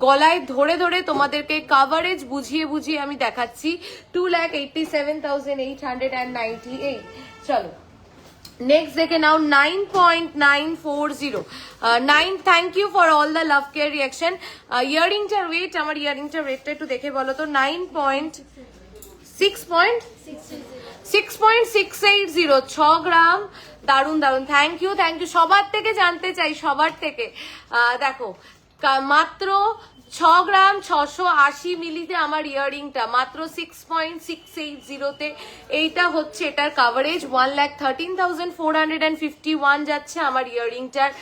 গলায় ধরে ধরে তোমাদেরকে কাভারেজ বুঝিয়ে বুঝিয়ে আমি দেখাচ্ছি। 2,87,898। চলো নেক্সট দেখে নাও 9.940। 9, thank you for all the love care reaction. ইয়ারিংটার ওয়েট, আমার ইয়ারিংটার ওয়েটটা একটু দেখে বলো তো। 6.680, 6 গ্রাম। দারুন দারুন, থ্যাংক ইউ থ্যাংক ইউ। সবার থেকে জানতে চাই, সবার থেকে দেখো মাত্র 6 গ্রাম 680 মিলিতে আমার ইয়ারিংটা মাত্র 6.680তে। এইটা হচ্ছে এটার কাভারেজ। 1,13,451 যাচ্ছে আমার ইয়ারিংটার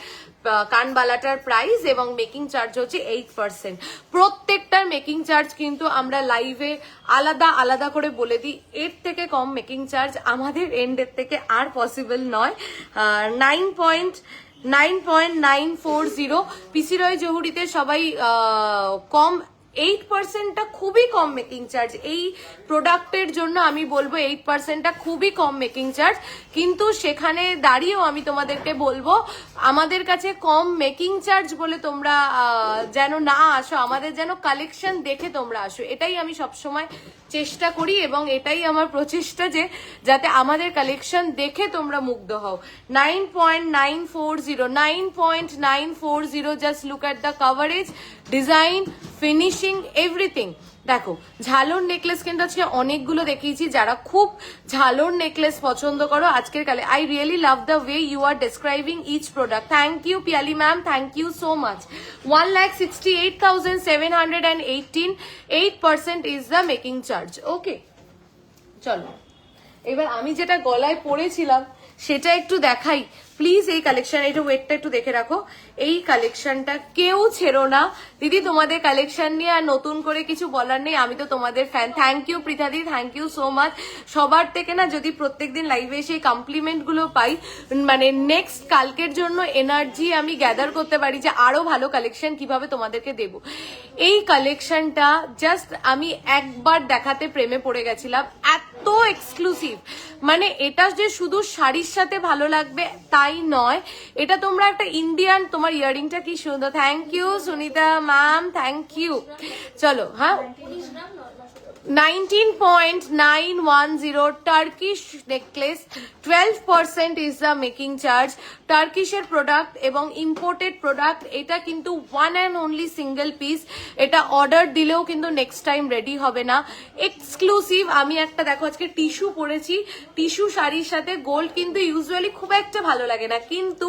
কানবালাটার প্রাইস, এবং মেকিং চার্জ হচ্ছে 8%। প্রত্যেকটার মেকিং চার্জ কিন্তু আমরা লাইভে আলাদা আলাদা করে বলে দিই, এর থেকে কম মেকিং চার্জ আমাদের এন্ডের থেকে আর পসিবল নয়। 9.940 পিসি রয় জহুরিতে সবাই কম 8%টা খুবই কম মেকিং চার্জ। এই প্রোডাক্টের জন্য আমি বলবো 8%টা খুবই কম মেকিং চার্জ, কিন্তু সেখানে দাঁড়িয়েও আমি তোমাদেরকে বলবো আমাদের কাছে কম মেকিং চার্জ বলে তোমরা যেন না আসো, আমাদের যেন কালেকশন দেখে তোমরা আসো, এটাই আমি সবসময় চেষ্টা করি, এবং এটাই আমার প্রচেষ্টা যে যাতে আমাদের কালেকশন দেখে তোমরা মুগ্ধ হও। 9.940, just look at the coverage, design, finishing, everything. দেখো ঝালর নেকলেস কিন্তু আজকে অনেকগুলো দেখিয়েছি, যারা খুব ঝালর নেকলেস পছন্দ করো আজকের কালে, I really love the way you are describing each product. Thank you Piyali ma'am, thank you so much. 1,68,718, 8% is the making charge. Okay চলো এবার আমি যেটা গলায় পরেছিলাম সেটা একটু দেখাই প্লিজ। এই কালেকশন, এটা ওয়েটটা একটু দেখে রাখো। এই কালেকশনটা কেউ ছেড়ো না দিদি, তোমাদের কালেকশন নিয়ে আর নতুন করে কিছু বলার নেই, আমি তো তোমাদের ফ্যান। থ্যাংক ইউ পৃথাদি, থ্যাংক ইউ সো মাচ। সবার থেকে না যদি প্রত্যেকদিন লাইভে এসে কমপ্লিমেন্ট গুলো পাই, মানে নেক্সট কালকের জন্য এনার্জি আমি গ্যাদার করতে পারি যে আরো ভালো কালেকশন কিভাবে তোমাদেরকে দেব। এই কালেকশনটা জাস্ট আমি একবার দেখাতে প্রেমে পড়ে গেছিলাম, এত এক্সক্লুসিভ। মানে এটা যে শুধু শাড়ির সাথে ভালো লাগবে তাই নয়, এটা তোমরা একটা ইন্ডিয়ান, তোমার ইয়ারিংটা কি সুন্দর, thank you Sunita ma'am, thank you. চলো হ্যাঁ 19.910 Turkish necklace, 12% is the making charge. টার্কিশের প্রোডাক্ট এবং ইম্পোর্টেড প্রোডাক্ট, এটা কিন্তু one and only single piece, এটা অর্ডার দিলেও কিন্তু নেক্সট টাইম রেডি হবে না, এক্সক্লুসিভ। আমি একটা দেখো আজকে টিস্যু পরেছি, টিস্যু শাড়ির সাথে গোল্ড কিন্তু ইউজুয়ালি খুব একটা ভালো লাগে না, কিন্তু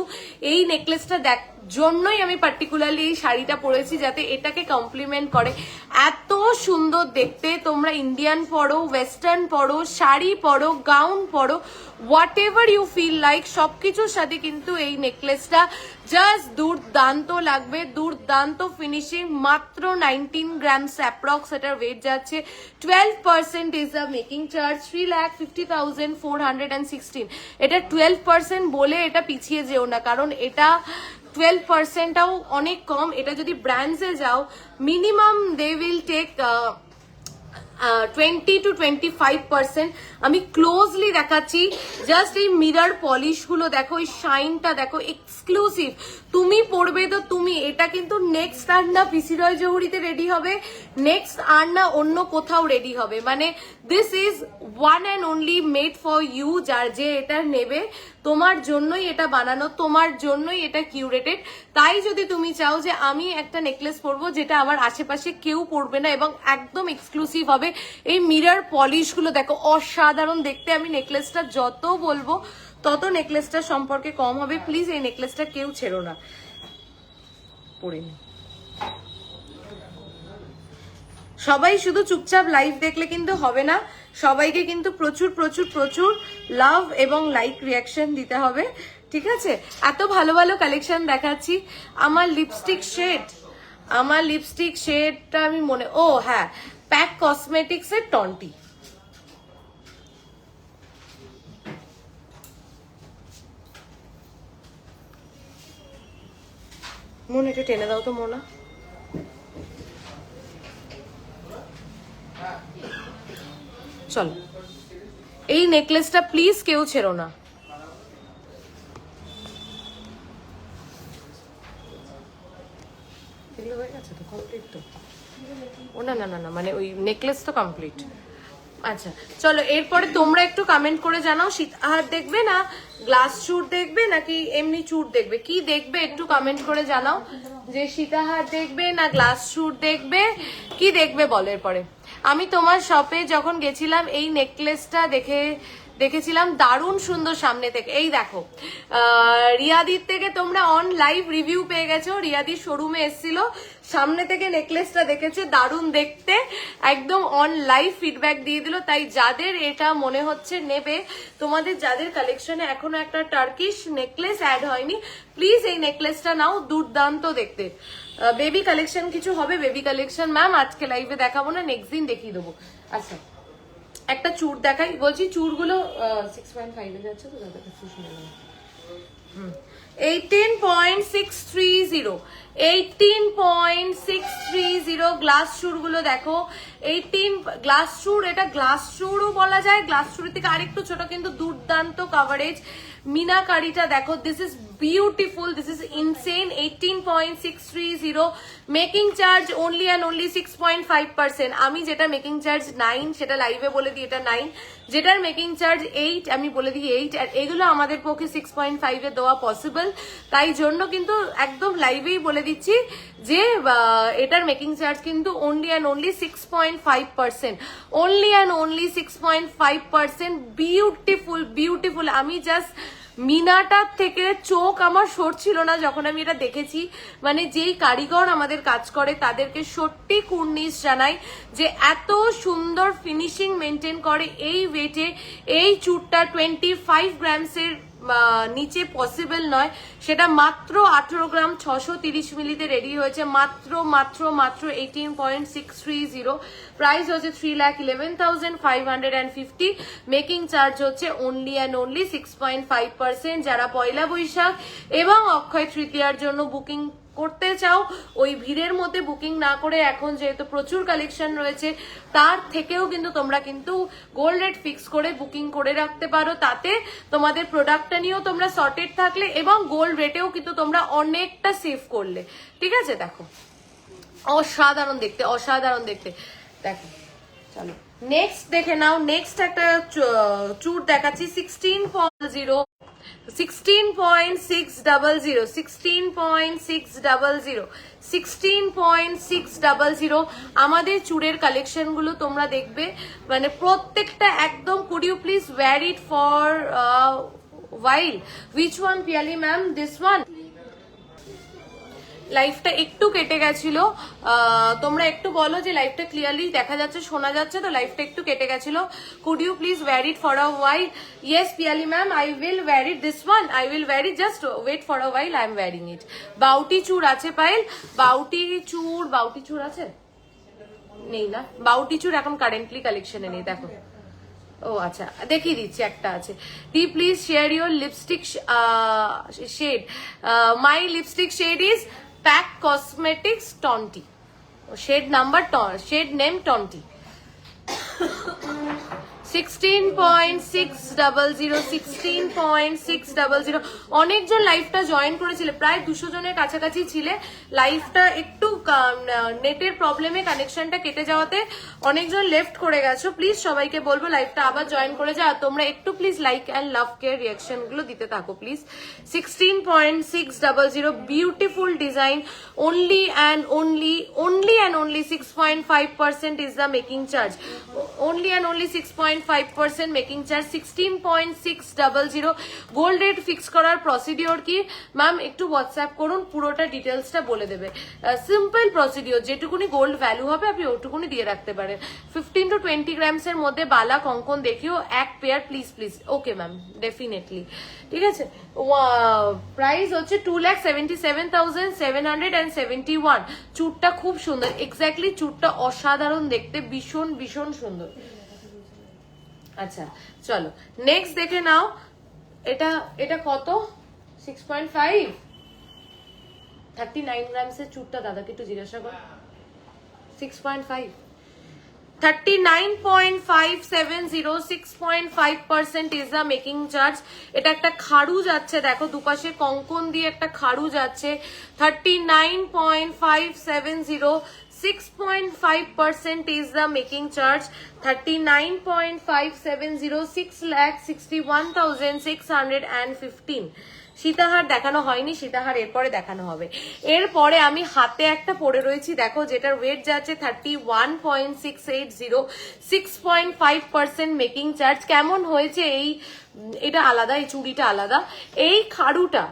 এই নেকলেসটা দেখ জন্যই আমি পার্টিকুলারলি এই শাড়িটা পরেছি যাতে এটাকে কমপ্লিমেন্ট করে। এত সুন্দর দেখতে, তোমরা ইন্ডিয়ান পরো, ওয়েস্টার্ন পরো, শাড়ি পরো, গাউন পরো, what you feel like, সবকিছুর সাথে কিন্তু এই নেকলেসটা জাস্ট দুর্দান্ত লাগবে, দুর্দান্ত ফিনিশিং। মাত্র 19 গ্রামস অ্যাপ্রক্স এটার ওয়েট যাচ্ছে, 12% ইজ দ্য মেকিং চার্জ, 3,50,416। এটা 12% বলে এটা পিছিয়ে যেও না, কারণ এটা 12%টাও অনেক কম। এটা যদি ব্র্যান্ডসে যাও minimum they will take 20 to 25%। আমি ক্লোজলি দেখাচ্ছি, জাস্ট এই মিরর পলিশ গুলো দেখো, এই শাইনটা দেখো, এক্সক্লুসিভ। তুমি পড়বে তো তুমি, এটা কিন্তু নেক্সট আর না পিসি রয় জহুরিতে রেডি হবে, নেক্সট আর না অন্য কোথাও রেডি হবে, মানে this is one and only made for you. যার যে এটা নেবে তোমার জন্যই এটা বানানো, তোমার জন্যই এটা কিউরেটেড। তাই যদি তুমি চাও যে আমি একটা নেকলেস পরবো যেটা আমার আশেপাশে কেউ পরবে না এবং একদম এক্সক্লুসিভ হবে, এই মিরর পলিশ গুলো দেখো অসাধারণ দেখতে। আমি নেকলেসটা যত বলবো তত নেকলেসটা সম্পর্কে কম হবে। প্লিজ এই নেকলেসটা কেউ ছেড়ো না, পরে নি। সবাই শুধু চুপচাপ লাইভ দেখলে কিন্তু হবে না, সবাইকে কিন্তু প্রচুর প্রচুর প্রচুর লাভ এবং লাইক রিয়াকশন দিতে হবে, ঠিক আছে? এত ভালো ভালো কালেকশন দেখাচ্ছি। আমার লিপস্টিক শেডটা আমি হ্যাঁ, প্যাক কসমেটিক্স এর টন্টি। মনে একটু টেনে দাও তো মোনা। চলো এই নেকলেসটা প্লিজ কেউ ছেড়ো না। এগুলো হয়ে গেছে তো, কমপ্লিট তো? ও না না না না, মানে ওই নেকলেস তো কমপ্লিট। আচ্ছা চলো, এরপরে তোমরা একটু কমেন্ট করে জানাও, সীতাহার দেখবে না গ্লাস চুর দেখবে নাকি এমনি চুর দেখবে, কি দেখবে একটু কমেন্ট করে জানাও, যে সীতাহার দেখবে না গ্লাস চুর দেখবে, কি দেখবে বলো। এরপরে আমি তোমার শপে যখন গেছিলাম এই নেকলেসটা দেখেছিলাম, দারুণ সুন্দর সামনে থেকে। এই দেখো, রিয়াদির থেকে তোমরা অন লাইভ রিভিউ পেয়ে গেছো, রিয়াদির শোরুমে এসেছিল, সামনে থেকে নেকলেসটা দেখেছে, দারুণ দেখতে, একদম অন লাইভ ফিডব্যাক দিয়ে দিল। তাই যাদের এটা মনে হচ্ছে নেবে, তোমাদের যাদের কালেকশনে এখনো একটা টার্কিশ নেকলেস অ্যাড হয়নি, প্লিজ এই নেকলেসটা নাও, দুর্দান্ত দেখতে। বেবি কালেকশন কিছু হবে? বেবি কালেকশন ম্যাম আজকে লাইভে দেখাবো না, নেক্সট দিন দেখিয়ে দেবো। আচ্ছা একটা চুর দেখাই, বলছি চুরগুলো 6.5 যাচ্ছে তো, দাদা একটু শুনে নেব। 18.630 18.630 গ্লাস চুরগুলো দেখো। 18 গ্লাস চুর, এটা গ্লাস চুরও বলা যায়, গ্লাস চুরের থেকে আরেকটু ছোট, কিন্তু দুর্দান্ত কভারেজ। মিনাকারিটা দেখো, this is beautiful, this is insane. 18.630 making charge only and only 6.5%। আমি যেটা মেকিং চার্জ 9 সেটা লাইভে বলে দিই, এটা 9, যেটার মেকিং চার্জ 8 আমি বলে দিই 8, আর এগুলো আমাদের পক্ষে 6.5 এ দেওয়া পসিবল, তাই জন্য কিন্তু একদম লাইভেই বলে দিচ্ছি যে এটার মেকিং চার্জ কিন্তু only and only 6.5%, only and only 6.5%। Beautiful beautiful, আমি জাস্ট মিনাটার থেকে চোখ আমার সরছিল না যখন আমি এটা দেখেছি। মানে যেই কারিগর আমাদের কাজ করে তাদেরকে সত্যি কুর্নিশ জানাই, যে এত সুন্দর ফিনিশিং মেনটেন করে এই ওয়েটে। এই চুরটা 25 গ্রামসের নিচে পসিবল নয়, সেটা মাত্র 18 গ্রাম 630 মিলিতে রেডি হয়েছে, মাত্র মাত্র মাত্র 18.630। প্রাইস হচ্ছে 3,11,550। মেকিং চার্জ হচ্ছে অনলি অ্যান্ড অনলি 6.5%। যারা পয়লা বৈশাখ এবং অক্ষয় তৃতীয়ার জন্য বুকিং করতে চাও, ওই ভিড়ের মধ্যে বুকিং না করে, এখন যেহেতু প্রচুর কালেকশন রয়েছে, তার থেকেও কিন্তু তোমরা কিন্তু গোল্ড রেট ফিক্স করে বুকিং করে রাখতে পারো। তাতে তোমাদের প্রোডাক্টটা নিয়েও তোমরা সর্টেড থাকলে এবং গোল্ড রেটেও কিন্তু তোমরা অনেকটা সেভ করলে। ঠিক আছে, দেখো অসাধারণ দেখতে, অসাধারণ দেখতে। দেখো চলো নেক্সট দেখে নাও, নেক্সট একটা চুর দেখাচ্ছি 16.600 16.600 আমাদের চুড়ের কালেকশন গুলো তোমরা দেখবে, মানে প্রত্যেকটা একদম। Could you please wear it for while? Which one Piyali ma'am? This one. লাইফটা একটু কেটে গেছিল, তোমরা একটু বলো যে লাইফটা ক্লিয়ারলি দেখা যাচ্ছে, শোনা যাচ্ছে তো? লাইফটা একটু কেটে গেছিল। Could you please wear it for a while? Yes Piyali ma'am, I will wear it, this one I will wear it, just wait for a while, I am wearing it. বাউটি চুর আছে পায়েল? বাউটি চুর আছে? নেই না, বাউটি চুর এখন কারেন্টলি কালেকশনে নেই। দেখো, ও আচ্ছা দেখিয়ে দিচ্ছি, একটা আছে। ডি please share your lipstick shade. My lipstick shade is PAC cosmetics twenty, shade number, shade name twenty. 16.600 16.600। অনেকজন লাইভটা জয়েন করেছিলে, প্রায় 200 জনের কাছাকাছি ছিলে। লাইভটা একটু নেটের প্রবলেমে কানেকশনটা কেটে যাওয়াতে অনেকজন লেফট করে গেছো। প্লিজ সবাইকে বলবো লাইভটা আবার জয়েন করে যাও, তোমরা একটু please like and love care reaction গুলো দিতে থাকো please. 16.600 beautiful design, only and only 6.5% is the making charge, only and only 6.5% making charge. 16.600 gold rate fix করার প্রসিডিওর কি ম্যাম? একটু হোয়াটসঅ্যাপ করুন, পুরোটা ডিটেলসটা বলে দেবে। সিম্পল প্রসিডিওর, যেটুকুনি গোল্ড ভ্যালু হবে আপনি ওটুকুনি দিয়ে রাখতে পারেন। 15 to 20 গ্রামসের মধ্যে বালা কঙ্কন দেখিও এক pair please please. Okay ma'am, definitely. ঠিক আছে, প্রাইস হচ্ছে 2,77,771। চুটটা খুব সুন্দর, এক্স্যাক্টলি চুটটা অসাধারণ দেখতে, ভীষণ ভীষণ সুন্দর। আচ্ছা চলো নেক্সট দেখে নাও, এটা কত? 6.5, 39 গ্রামসের চুটটা, দাদাকে একটু জিজ্ঞাসা কর। 6.5, 39.570, 6.5% is the making charge. এটা একটা খাড়ু যাচ্ছে, দেখো দুপাশে কঙ্কন দিয়ে একটা খাড়ু যাচ্ছে। 39.570, 6.5% is the making charge. 39.570, 6,61,615। সীতাহার দেখানো হয়নি, সীতাহার এরপরে দেখানো হবে। এরপরে আমি হাতে একটা পরে রয়েছি, দেখো যেটার ওয়েট যাচ্ছে 31.680, 6.5% মেকিং চার্জ। কেমন হয়েছে এই, এটা আলাদা, এই চুড়িটা আলাদা, এই খাড়ুটা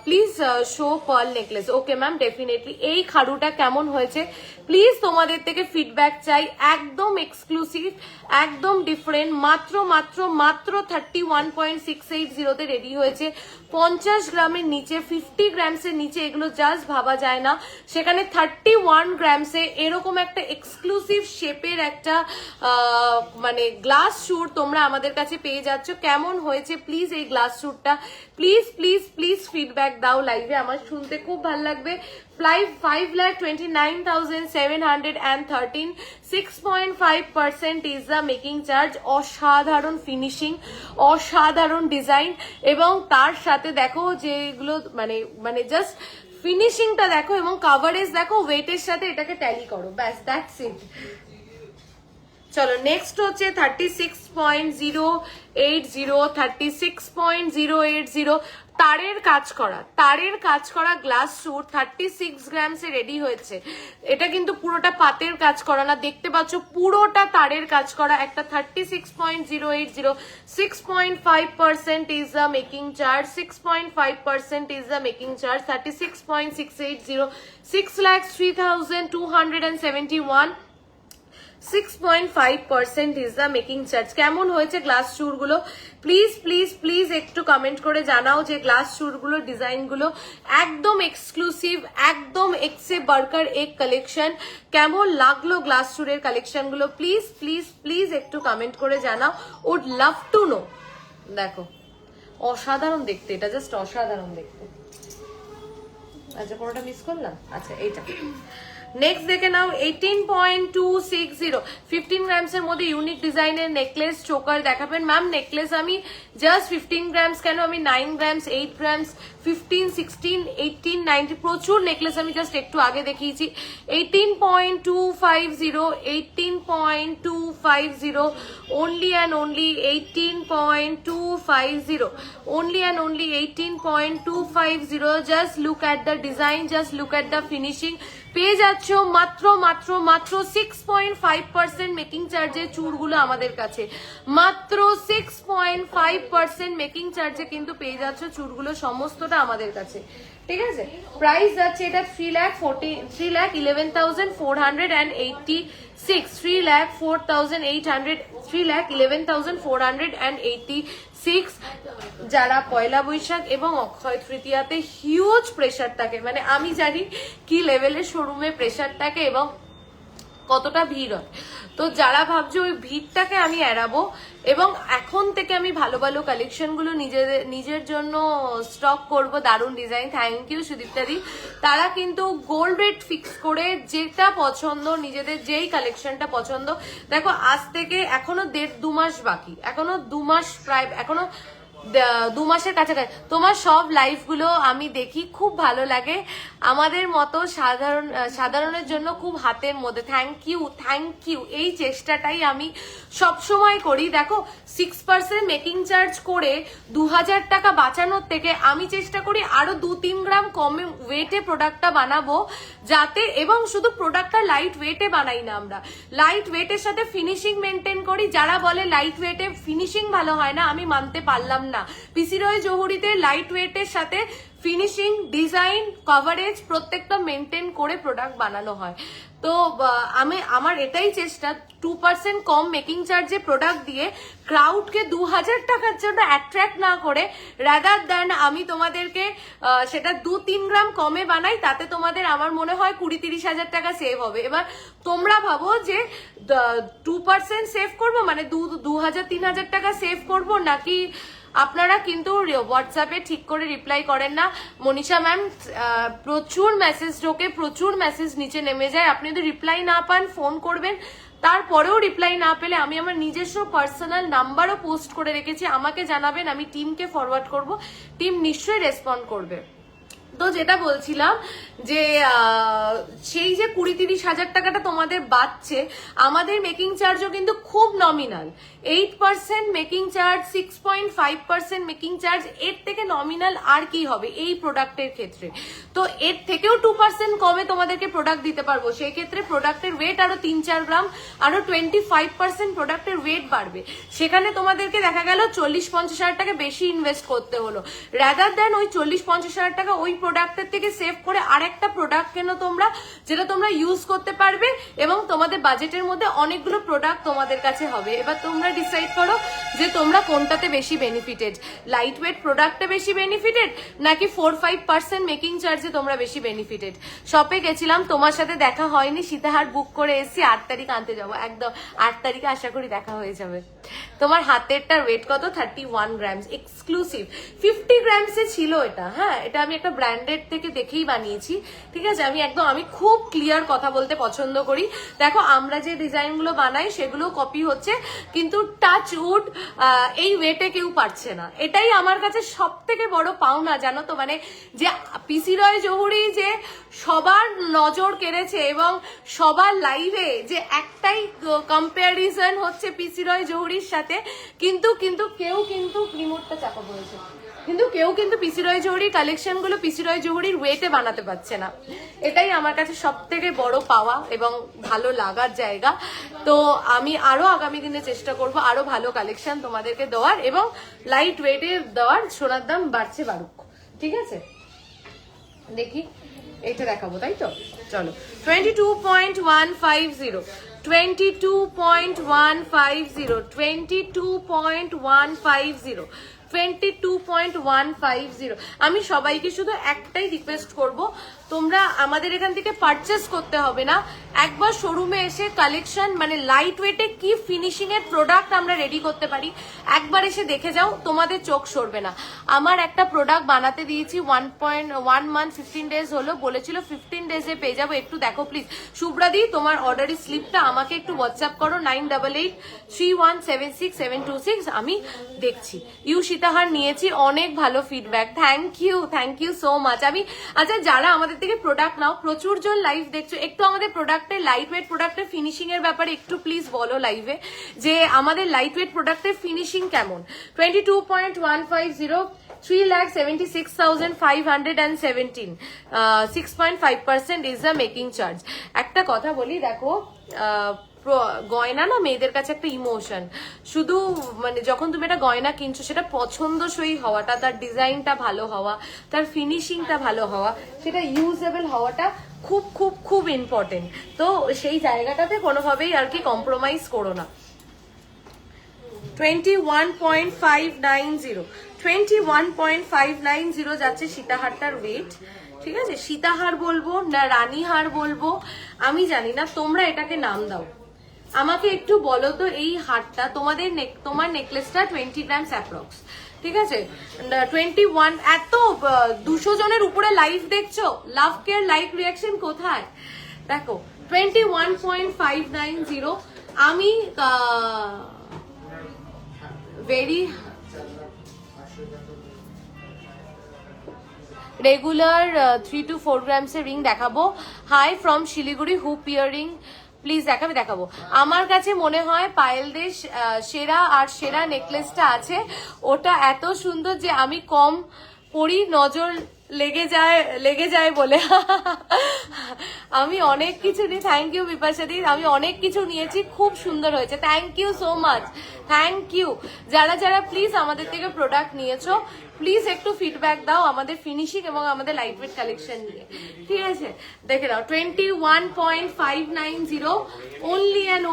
please show pearl necklace. Okay ma'am, definitely. এই খাড়ুটা কেমন হয়েছে প্লিজ তোমাদের থেকে ফিডব্যাক চাই। একদম এক্সক্লুসিভ, একদম ডিফারেন্ট, মাত্র মাত্র মাত্র 31.680 তে রেডি হয়েছে। 50 গ্রামের নিচে, 50 গ্রামসের নিচে এগুলো জাস্ট ভাবা যায় না। সেখানে 31 গ্রামসে এরকম একটা এক্সক্লুসিভ শেপের একটা মানে গ্লাস স্যুট তোমরা আমাদের কাছে পেয়ে যাচ্ছ। কেমন হয়েছে প্লিজ এই গ্লাস স্যুটটা, প্লিজ প্লিজ প্লিজ ফিডব্যাক দাও লাইভে, আমার শুনতে খুব ভালো লাগবে। 5,29,713, 6.5% is the making charge। অসাধারণ ফিনিশিং, অসাধারণ ডিজাইন, এবং তার সাথে দেখো যেগুলো মানে জাস্ট ফিনিশিংটা দেখো এবং কাভারেজ দেখো, ওয়েটের সাথে এটাকে ট্যালি করো, ব্যাস দ্যাটস ইট। চলো নেক্সট হচ্ছে 36.080, 36.080 তারের কাজ করা গ্লাস স্যুট 36 গ্রামসে রেডি হয়েছে। এটা কিন্তু পুরোটা পাতের কাজ করা না, দেখতে পাচ্ছ পুরোটা তারের কাজ করা একটা 36.080, 6.5% is the making charge, 6.5% is the making charge। 36.680, 6,03,271, 6.5% is the making charge। কেমন হয়েছে গ্লাস চুড়গুলো প্লিজ প্লিজ প্লিজ একটু কমেন্ট করে জানাও যে গ্লাস চুড়গুলো ডিজাইনগুলো একদম এক্সক্লুসিভ, একদম এক্সে বার্কার এক কালেকশন। কেমন লাগলো গ্লাস চুড়ের কালেকশনগুলো প্লিজ প্লিজ প্লিজ একটু কমেন্ট করে জানাও, উড লাভ টু নো। দেখো অসাধারণ দেখতে, এটা জাস্ট অসাধারণ দেখতে। আচ্ছা কোনোটা মিস করলাম, আচ্ছা এইটা। নেক্সট দেখে নাও 18.260, 15 গ্রামসের মধ্যে ইউনিক ডিজাইনের নেকলেস চোকার দেখাবেন। ম্যাম নেকলেস আমি জাস্ট 15 গ্রামস কেন, আমি 9 গ্রামস, 8 গ্রামস, 15, 16, 18, 19 প্রচুর নেকলেস আমি জাস্ট একটু আগে দেখিয়েছি। 18.250, 18.250, only and only 18.250, only and only 18.250। Just look at the design, just look at the finishing. পেয়ে যাচ্ছ মাত্র মাত্র মাত্র 6.5% মেকিং চার্জের চুড়গুলো আমাদের কাছে, মাত্র 6.5% মেকিং চার্জে কিন্তু পেয়ে যাচ্ছ চুড়গুলো সমস্তটা আমাদের কাছে, ঠিক আছে। প্রাইস যাচ্ছে এটা 3,11,486, 3,04,800, 3,11,486। যারা পয়লা বৈশাখ এবং অক্ষয় তৃতীয়াতে হিউজ প্রেশার থাকে, মানে আমি জানি কি লেভেলের শোরুমে প্রেশার থাকে এবং কতটা ভিড় হয়, তো যারা ভাবছো ওই ভিড়টাকে আমি এড়াবো এবং এখন থেকে আমি ভালো ভালো কালেকশনগুলো নিজের জন্য স্টক করব, দারুণ ডিজাইন। Thank you সুদীপ্তাদি। তারা কিন্তু গোল্ড রেট ফিক্স করে যেটা পছন্দ, নিজেদের যেই কালেকশনটা পছন্দ, দেখো আজ থেকে এখনো 1.5-2 মাস বাকি, এখনো 2 মাস প্রায়, এখনো 2 মাসের কাছাকাছি। তোমার সব লাইভ গুলো আমি দেখি, খুব ভালো লাগে, আমাদের মতো সাধারণের জন্য খুব হাতের মধ্যে। Thank you, thank you. এই চেষ্টাটাই আমি সব সময় করি। দেখো 6% মেকিং চার্জ করে 2000 টাকা বাঁচানোর থেকে আমি চেষ্টা করি আরো 2-3 গ্রাম কমে ওয়েটে প্রোডাক্টটা বানাবো, যাতে, এবং শুধু প্রোডাক্টটা লাইট ওয়েটে বানাই না, আমরা লাইট ওয়েটের সাথে ফিনিশিং মেনটেন করি। যারা বলে লাইট ওয়েটে ফিনিশিং ভালো হয় না, আমি মানতে পারলাম না। পিসি রয় জহুরিতে লাইট ওয়েটের সাথে ফিনিশিং, ডিজাইন, কভারেজ প্রত্যেকটা মেনটেন করে প্রোডাক্ট বানানো হয়। তো আমার এটাই চেষ্টা, 2% কম মেকিং চার্জে প্রোডাক্ট দিয়ে ক্রাউডকে 2000 টাকার জন্য অ্যাট্রাক্ট না করে, রাদার দ্যান আমি তোমাদেরকে সেটা 2-3 গ্রাম কমে বানাই, তাতে তোমাদের আমার মনে হয় 20-30 হাজার টাকা সেভ হবে। এবার তোমরা ভাবো যে 2% সেভ করবো মানে 2000-3000 টাকা সেভ করবো, নাকি আপনারা কিন্তু হোয়াটসঅ্যাপে ঠিক করে রিপ্লাই করেন না। মনীষা ম্যাম প্রচুর মেসেজ ঢোকে, প্রচুর মেসেজ নিচে নেমে যায়, আপনি যদি রিপ্লাই না পান ফোন করবেন, তারপরেও রিপ্লাই না পেলে আমি আমার নিজস্ব পার্সোনাল নাম্বারও পোস্ট করে রেখেছি, আমাকে জানাবেন, আমি টিমকে ফরওয়ার্ড করব, টিম নিশ্চয়ই রেসপন্ড করবে। তো যেটা বলছিলাম যে সেই যে 20-30 হাজার টাকাটা তোমাদের বাঁচছে, আমাদের মেকিং চার্জও কিন্তু খুব nominal, 8% making charge, 6.5% making charge, এর থেকে নমিনাল আর কি হবে এই প্রোডাক্টের ক্ষেত্রে। তো এর থেকেও 2% কমে তোমাদেরকে প্রোডাক্ট দিতে পারবো, সেই ক্ষেত্রে প্রোডাক্টের ওয়েট আরো 3-4 গ্রাম, আরো 25% প্রোডাক্টের ওয়েট বাড়বে, সেখানে তোমাদেরকে দেখা গেল 40-50 হাজার টাকা বেশি ইনভেস্ট করতে হলো, রাদার দেন ওই 40-50 হাজার টাকা ওই প্রোডাক্টের থেকে সেভ করে আরেকটা প্রোডাক্ট কেন তোমরা, যেটা তোমরা ইউজ করতে পারবে এবং তোমাদের বাজেটের মধ্যে অনেকগুলো প্রোডাক্ট তোমাদের কাছে হবে। এবার তোমরা ডিসাইড করো যে তোমরা কোনটাতে বেশি বেনিফিটেড, লাইট ওয়েট প্রোডাক্টে বেশি বেনিফিটেড নাকি 4-5% মেকিং চার্জে তোমরা বেশি বেনিফিটেড। শপে গেছিলাম, তোমার সাথে দেখা হয়নি, সীতাহার বুক করে এসেছি, 8 তারিখ আনতে যাবো, একদম 8 তারিখে আশা করি দেখা হয়ে যাবে। তোমার হাতেরটার ওয়েট কত? 31 গ্রামস, এক্সক্লুসিভ। 50 গ্রামসে ছিল এটা, হ্যাঁ এটা আমি একটা ব্র্যান্ডেড থেকে দেখেই বানিয়েছি, ঠিক আছে। আমি খুব ক্লিয়ার কথা বলতে পছন্দ করি। দেখো আমরা যে ডিজাইনগুলো বানাই সেগুলো কপি হচ্ছে, কিন্তু টাচ উড এই ওয়েটে কেউ পারছে না, এটাই আমার কাছে সব থেকে বড় পাওনা, জানো তো। মানে যে পিসি রয় জহুরি যে সবার নজর কেড়েছে এবং সবার লাইভে যে একটাই কম্প্যারিজন হচ্ছে পিসি রয় জহুরির সাথে, কিন্তু কেউ কিন্তু রিমোটটা চাপা পড়েছে, কিন্তু কেউ কিন্তু পিসি রয় জহুরির কালেকশন গুলো পিসি রয় জহুরির ওয়েটে বানাতে পারছে না, এটাই আমার কাছে সব থেকে বড় পাওয়া এবং ভালো লাগার জায়গা। তো আমি আরো আগামী দিনে চেষ্টা করব আরো ভালো কালেকশন তোমাদেরকে দেওয়ার এবং লাইট ওয়েটে দেওয়ার। সোনার দাম বাড়ছে বাড়ুক, ঠিক আছে। দেখি এটা দেখাবো, তাই তো, চলো। 22.150, 22.150, 22.150, 22.150। আমি সবাইকে শুধু একটাই রিকোয়েস্ট করব, তোমরা আমাদের এখান থেকে পারচেস করতে হবে না, একবার শোরুমে এসে কালেকশন মানে লাইট ওয়েটে কি ফিনিশিং এর প্রোডাক্ট আমরা রেডি করতে পারি একবার এসে দেখে যাও, তোমাদের চোখ সরবে না। আমার একটা প্রোডাক্ট বানাতে দিয়েছি 1 মান্থ 15 ডেজ হলো, বলেছিল 15 ডেজে পেয়ে যাবো, একটু দেখো প্লিজ। শুভ্রাদি তোমার অর্ডারের স্লিপটা আমাকে একটু হোয়াটসঅ্যাপ করো 9883176726, আমি দেখছি। ইউ সীতাহার নিয়েছি, অনেক ভালো feedback, thank you so much. আমি আচ্ছা যারা আমাদের থেকে প্রোডাক্ট নাও, প্রচুর জন লাইভ দেখছো, একটু আমাদের প্রোডাক্টের লাইট ওয়েট প্রোডাক্টের ফিনিশিং এর ব্যাপারে একটু প্লিজ বলো লাইভে, যে আমাদের লাইট ওয়েট প্রোডাক্টের ফিনিশিং কেমন। 22.150, 3,76,517, 6.5% ইজ দ্য মেকিং চার্জ। একটা কথা বলি, দেখো গয়না না মেয়েদের কাছে একটা ইমোশন, শুধু মানে যখন তুমি একটা গয়না কিনছো সেটা পছন্দসই হওয়াটা, তার ডিজাইনটা ভালো হওয়া, তার ফিনিশিংটা ভালো হওয়া, সেটা ইউজেবল হওয়াটা খুব খুব খুব ইম্পর্টেন্ট। তো সেই জায়গাটাতে কোনোভাবেই আর কি কম্প্রোমাইজ করো না। 21.590, 21.590 যাচ্ছে সীতাহারটার ওয়েট, ঠিক আছে। সীতাহার বলবো না রানীহার বলবো আমি জানি না, তোমরা এটাকে নাম দাও। আমাকে একটু বলো তো, এই হারটা তোমার নেকলেসটা 20 গ্রামস অ্যাপ্রক্স, ঠিক আছে। 21, এত 200 জনের উপরে লাইভ দেখছো, লাভ কেয়ার লাইক রিয়াকশন কোথায়? দেখো 21.590, আমি ভেরি রেগুলার 3 to 4 গ্রামসের রিং দেখাবো। High from Siliguri, Hoop earring please দেখাবো। আমার কাছে মনে হয় পায়েলদের সেরা আর সেরা নেকলেসটা আছে, ওটা এত সুন্দর যে আমি কম পরি, নজর লেগে যায় বলে। আমি অনেক কিছু নিই, থ্যাংক ইউ বিপাশাদি, আমি অনেক কিছু নিয়েছি, খুব সুন্দর হয়েছে, thank you so much, thank you. যারা প্লিজ আমাদের থেকে প্রোডাক্ট নিয়েছো, প্লিজ একটু ফিডব্যাক দাও আমাদের ফিনিশিং এবং আমাদের লাইট ওয়েট কালেকশন নিয়ে, ঠিক আছে। দেখে নাও 21.590, only and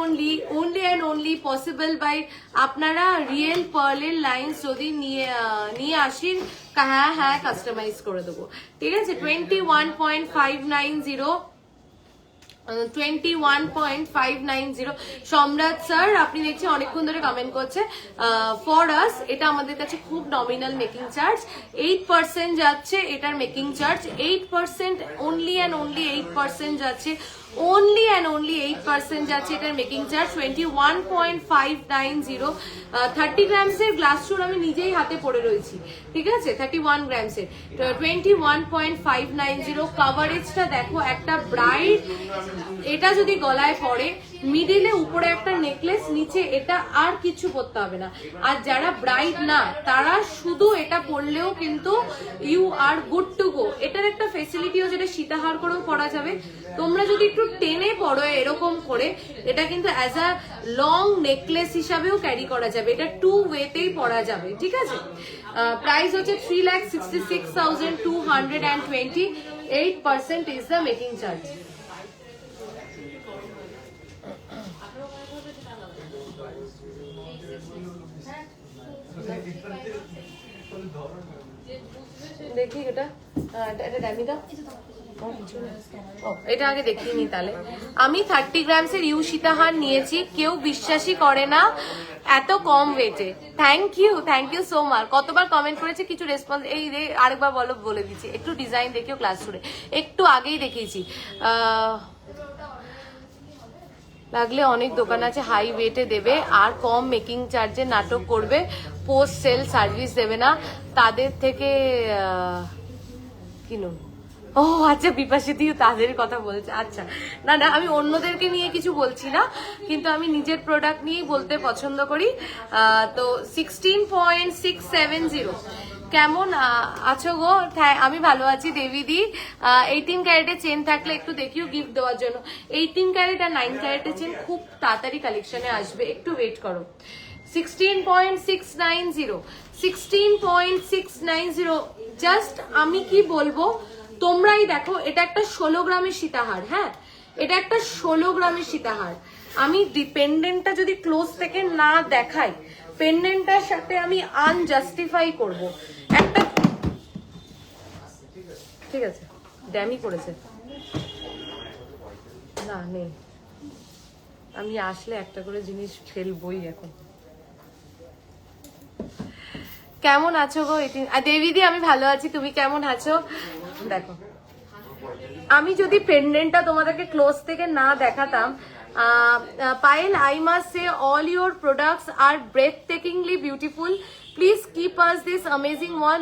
only possible by আপনারা রিয়েল পার্লের লাইন্স যদি নিয়ে আসেন, হ্যাঁ কাস্টমাইজ করে দেবো, ঠিক আছে। 21.590, 21.590। সম্রাট স্যার আপনি দেখছি অনেকক্ষণ ধরে কমেন্ট করছে, ফর আস এটা আমাদের কাছে খুব নমিনাল মেকিং চার্জ, 8% যাচ্ছে এটার making charge, 8% only and only 8% যাচ্ছে অনলি অ্যান্ড অনলি 8% যাচ্ছে এটার মেকিং চার্জ। 21.590 30 গ্রামসের গ্লাস চুর আমি নিজেই হাতে পড়ে রয়েছি, ঠিক আছে? 31 গ্রামসের 21.590। কাভারেজটা দেখো, একটা ব্রাইড এটা যদি গলায় পড়ে, মিডিলে উপরে একটা নেকলেস, নিচে এটা, আর কিছু পরতে হবে না। আর যারা ব্রাইড না তারা শুধু এটা পরলেও কিন্তু you are good to go. এটার একটা ফেসিলিটিও, যেটা সীতাহার করেও পরা যাবে। তোমরা যদি একটু টেনে পড়ো এরকম করে, এটা কিন্তু অ্যাজ আ লং নেকলেস হিসাবেও ক্যারি করা যাবে। এটা 2 ওয়েতেই পরা যাবে, ঠিক আছে? প্রাইস হচ্ছে 3,66,220। 8% ইজ দ্য মেকিং চার্জ। দেখি এটা ড্যামি দাও। এটা আগে দেখিয়ে নি তাহলে। আমি 30 গ্রামসের ইউ সীতাহার নিয়েছি, কেউ বিশ্বাসই করে না এত কম ওয়েটে। Thank you so much. কতবার কমেন্ট করেছে, কিছু রেসপন্স, এই রে আরেকবার বলে দিচ্ছি। একটু ডিজাইন দেখিও ক্লাস শুরু, একটু আগেই দেখিয়েছি। লাগলে অনেক দোকান আছে হাই ওয়েটে দেবে আর কম মেকিং চার্জে নাটক করবে, পোস্ট সেল সার্ভিস দেবে না, তাদের থেকে কিনুন। ও আচ্ছা, বিপাশিদিও তাদের কথা বলছে। আচ্ছা, না না, আমি অন্যদেরকে নিয়ে কিছু বলছি না, কিন্তু আমি নিজের প্রোডাক্ট নিয়েই বলতে পছন্দ করি। তো 16.670। কেমন আছো গো? আমি ভালো আছি দেবীদি। 18 ক্যারেটের চেন থাকলে একটু দেখিও গিফট দেওয়ার জন্য। 18 ক্যারেট আর 9 ক্যারেটের চেন খুব তাড়াতাড়ি কালেকশনে আসবে, একটু ওয়েট করো। 16.690, 16.690। জাস্ট আমি কি বলবো, তোমরাই দেখো, এটা একটা 16 গ্রামের সীতাহার। হ্যাঁ, এটা একটা 16 গ্রামের সীতাহার। আমি ডিপেন্ডেন্টটা যদি ক্লোজ থেকে না দেখাই, পেন্ডেন্টটার সাথে আমি আনজাস্টিফাই করব। একটা, ঠিক আছে, ড্যামি করেছে না, নেই। আমি আসলে একটা করে জিনিস ফেলবই এখন। কেমন আছো গো? দেবীদি আমি ভালো আছি, তুমি কেমন আছো? দেখো, আমি যদি পেন্ডেন্টটা তোমাদেরকে ক্লোজ থেকে না দেখাতাম, Payel, I must say all your products are breathtakingly beautiful. Please keep us this amazing one.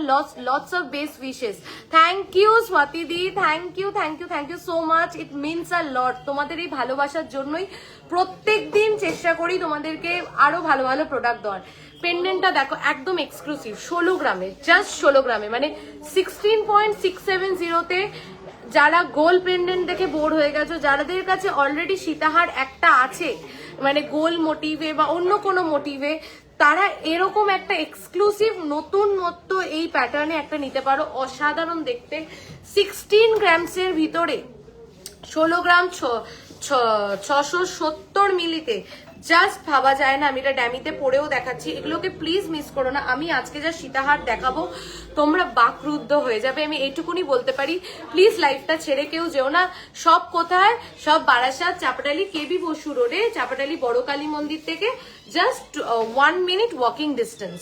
Lots of best wishes. Thank you Swati di, thank you so much. It means a lot. তোমাদের এই ভালোবাসার জন্যই প্রত্যেকদিন চেষ্টা করি তোমাদেরকে আরো ভালো ভালো প্রোডাক্ট দেওয়ার। পেন্ডেন্টটা দেখো, একদম এক্সক্লুসিভ, 16 গ্রামে, জাস্ট 16 গ্রামে, মানে 16.670 তে। যারা গোল পেন্ডেন্ট দেখে বোর হয়ে গেছো, যাদের কাছে অলরেডি সীতাহার একটা আছে, মানে গোল মোটিভে বা অন্য কোনো মোটিভে, তারা এরকম একটা এক্সক্লুসিভ নতুনত্ব এই প্যাটার্নে একটা নিতে পারো। অসাধারণ দেখতে। 16 গ্রামসের ভিতরে 16 গ্রাম 670 মিলিতে, জাস্ট ভাবা যায় না। আমি এটা ড্যামিতে পরেও দেখাচ্ছি, এগুলোকে প্লিজ মিস করো না। আমি আজকে যা সীতাহার দেখাবো, তোমরা বাকরুদ্ধ হয়ে যাবে, আমি এইটুকুনি বলতে পারি। প্লিজ লাইফটা ছেড়ে কেউ যেও না। সব কোথায়? সব বারাসাত, চাপাটালি, কেবি বসু রোডে, চাপাটালি বড় কালী মন্দির থেকে জাস্ট 1 মিনিট ওয়াকিং ডিস্টেন্স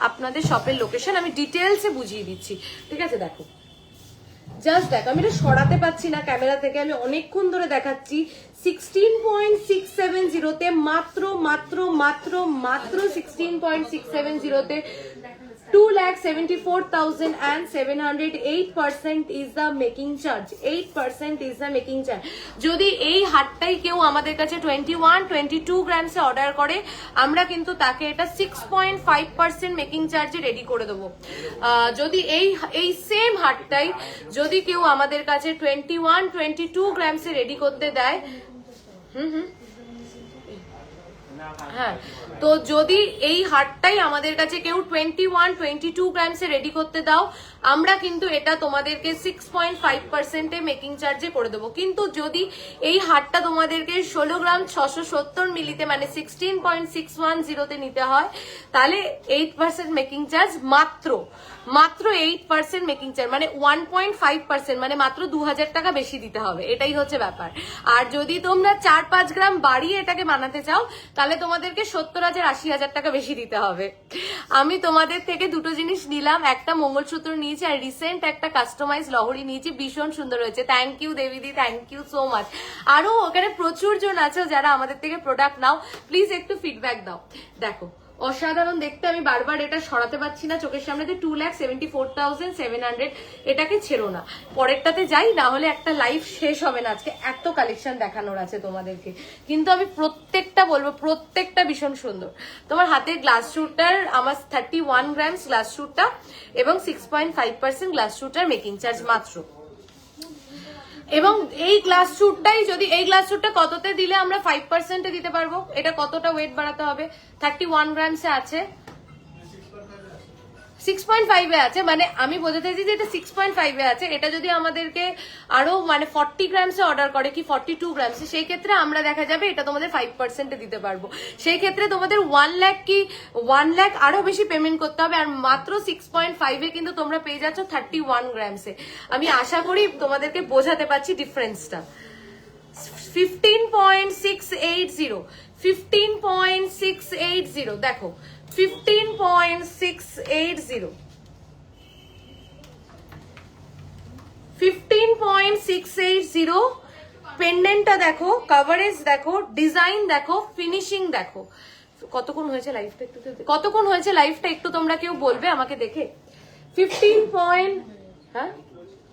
আপনাদের শপের লোকেশন। আমি ডিটেলসে বুঝিয়ে দিচ্ছি, ঠিক আছে? দেখো, জাস্ট দেখো, আমি এটা সরাতে পারছি না ক্যামেরা থেকে, আমি অনেকক্ষণ ধরে দেখাচ্ছি। 16.670 তে মাত্র 16.670 তে 2,74,700। 8% is the making charge. 8% is the making charge. যদি এই হাটটাই কেউ আমাদের কাছে 21-22 গ্রামসে অর্ডার করে, আমরা কিন্তু তাকে এটা 6.5% মেকিং চার্জে রেডি করে দেবো। যদি এই সেম হাটটাই যদি কেউ আমাদের কাছে 21-22 গ্রামসে রেডি করতে দেয়, হ্যাঁ, তো যদি এই হাটটাই আমাদের কাছে কেউ 21-22 গ্রামসে রেডি করতে দাও, আমরা কিন্তু এটা তোমাদেরকে 6.5% মেকিং চার্জে করে দেবো। কিন্তু যদি এই হাটটা তোমাদেরকে 16 গ্রাম 670 মিলিতে, মানে 16.610 তে নিতে হয়, তাহলে 8% মেকিং চার্জ, মাত্র 8% মেকিং চার্জ, মানে 1.5%, মানে মাত্র 2000 টাকা বেশি দিতে হবে। এটাই হচ্ছে ব্যাপার। আর যদি তোমরা 4-5 গ্রাম বাড়িয়ে এটাকে বানাতে চাও, তাহলে তোমাদেরকে 70,000-80,000 টাকা বেশি দিতে হবে। আমি তোমাদের থেকে দুটো জিনিস নিলাম, একটা মঙ্গলসূত্র নিয়ে নিয়েছি আর রিসেন্ট একটা কাস্টমাইজ লহরি নিয়েছি, ভীষণ সুন্দর হয়েছে। থ্যাংক ইউ দেবীদি, থ্যাংক ইউ সো মাচ। আরো ওখানে প্রচুর জন আছে যারা আমাদের থেকে প্রোডাক্ট নাও, প্লিজ একটু ফিডব্যাক দাও। দেখো অসাধারণ দেখতে, আমি বারবার এটা সরাতে পারছি না চোখের সামনে, 2,74,700, এটাকে ছেড়ো না। পরেরটাতে যাই, না হলে একটা লাইভ শেষ হবে না আজকে, এত কালেকশন দেখানোর আছে তোমাদেরকে। কিন্তু আমি প্রত্যেকটা বলবো, প্রত্যেকটা ভীষণ সুন্দর। তোমার হাতের গ্লাস শুটটার আমার 31 গ্রামস গ্লাস শুটটা এবং 6.5% গ্লাস শুটার মেকিং চার্জ মাত্র। এবং এই গ্লাস শুটটাই যদি, এই গ্লাস শুটটা কততে দিলে আমরা 5%-এ দিতে পারবো? এটা কতটা ওয়েট বাড়াতে হবে? 31 গ্রামসে আছে, 6.5-এ আছে, মানে আমি বোঝাতে চাইছি যে এটা 6.5-এ আছে। এটা যদি আমাদেরকে আরো মানে 40 গ্রামসে অর্ডার করে কি 42 গ্রামসে, সেই ক্ষেত্রে আমরা দেখা যাবে এটা তোমাদের 5%-এ দিতে পারবো। সেই ক্ষেত্রে তোমাদের 1 লাখ কি 1 লাখ আরো বেশি পেমেন্ট করতে হবে, আর মাত্র 6.5-এ কিন্তু তোমরা পেয়ে যাচ্ছ 31 গ্রামসে। আমি আশা করি তোমাদেরকে বোঝাতে পারছি ডিফারেন্সটা। 15.680, 15.680, দেখো 15.680, 15.680। পেন্ডেন্টটা দেখো, কভারেজ দেখো, ডিজাইন দেখো, ফিনিশিং দেখো। কতক্ষণ হয়েছে লাইফটা একটু, কতক্ষণ হয়েছে লাইফটা একটু তোমরা কেউ বলবে আমাকে দেখে। 15 হ্যাঁ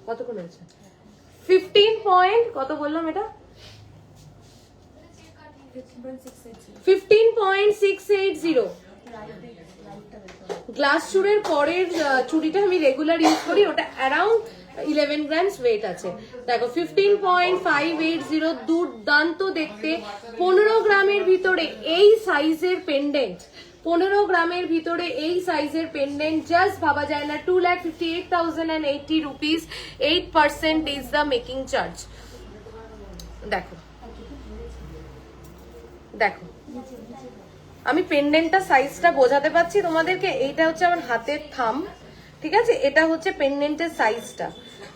কতক্ষণ হয়েছে? 15 কত বললাম এটা? 15.680। গ্লাস চুড়ের পরের চুড়িটা আমি রেগুলার ইউজ করি, ওটা অ্যারাউন্ড 11 গ্রামস ওয়েট আছে। দেখো 15.580, দুর্দান্ত দেখতে। 15 গ্রামের ভিতরে এই সাইজের পেন্ডেন্ট, 15 গ্রামের ভিতরে এই সাইজের পেন্ডেন্ট জাস্ট ভাবা যায় না। 2,58,080 rupees, 8% is the making charge. দেখো দেখো আমি পেন্ডেন্টটা সাইজটা বোঝাতে পারছি তোমাদেরকে। এইটা হচ্ছে আমার হাতের থাম, ঠিক আছে? এটা হচ্ছে পেন্ডেন্টের সাইজটা,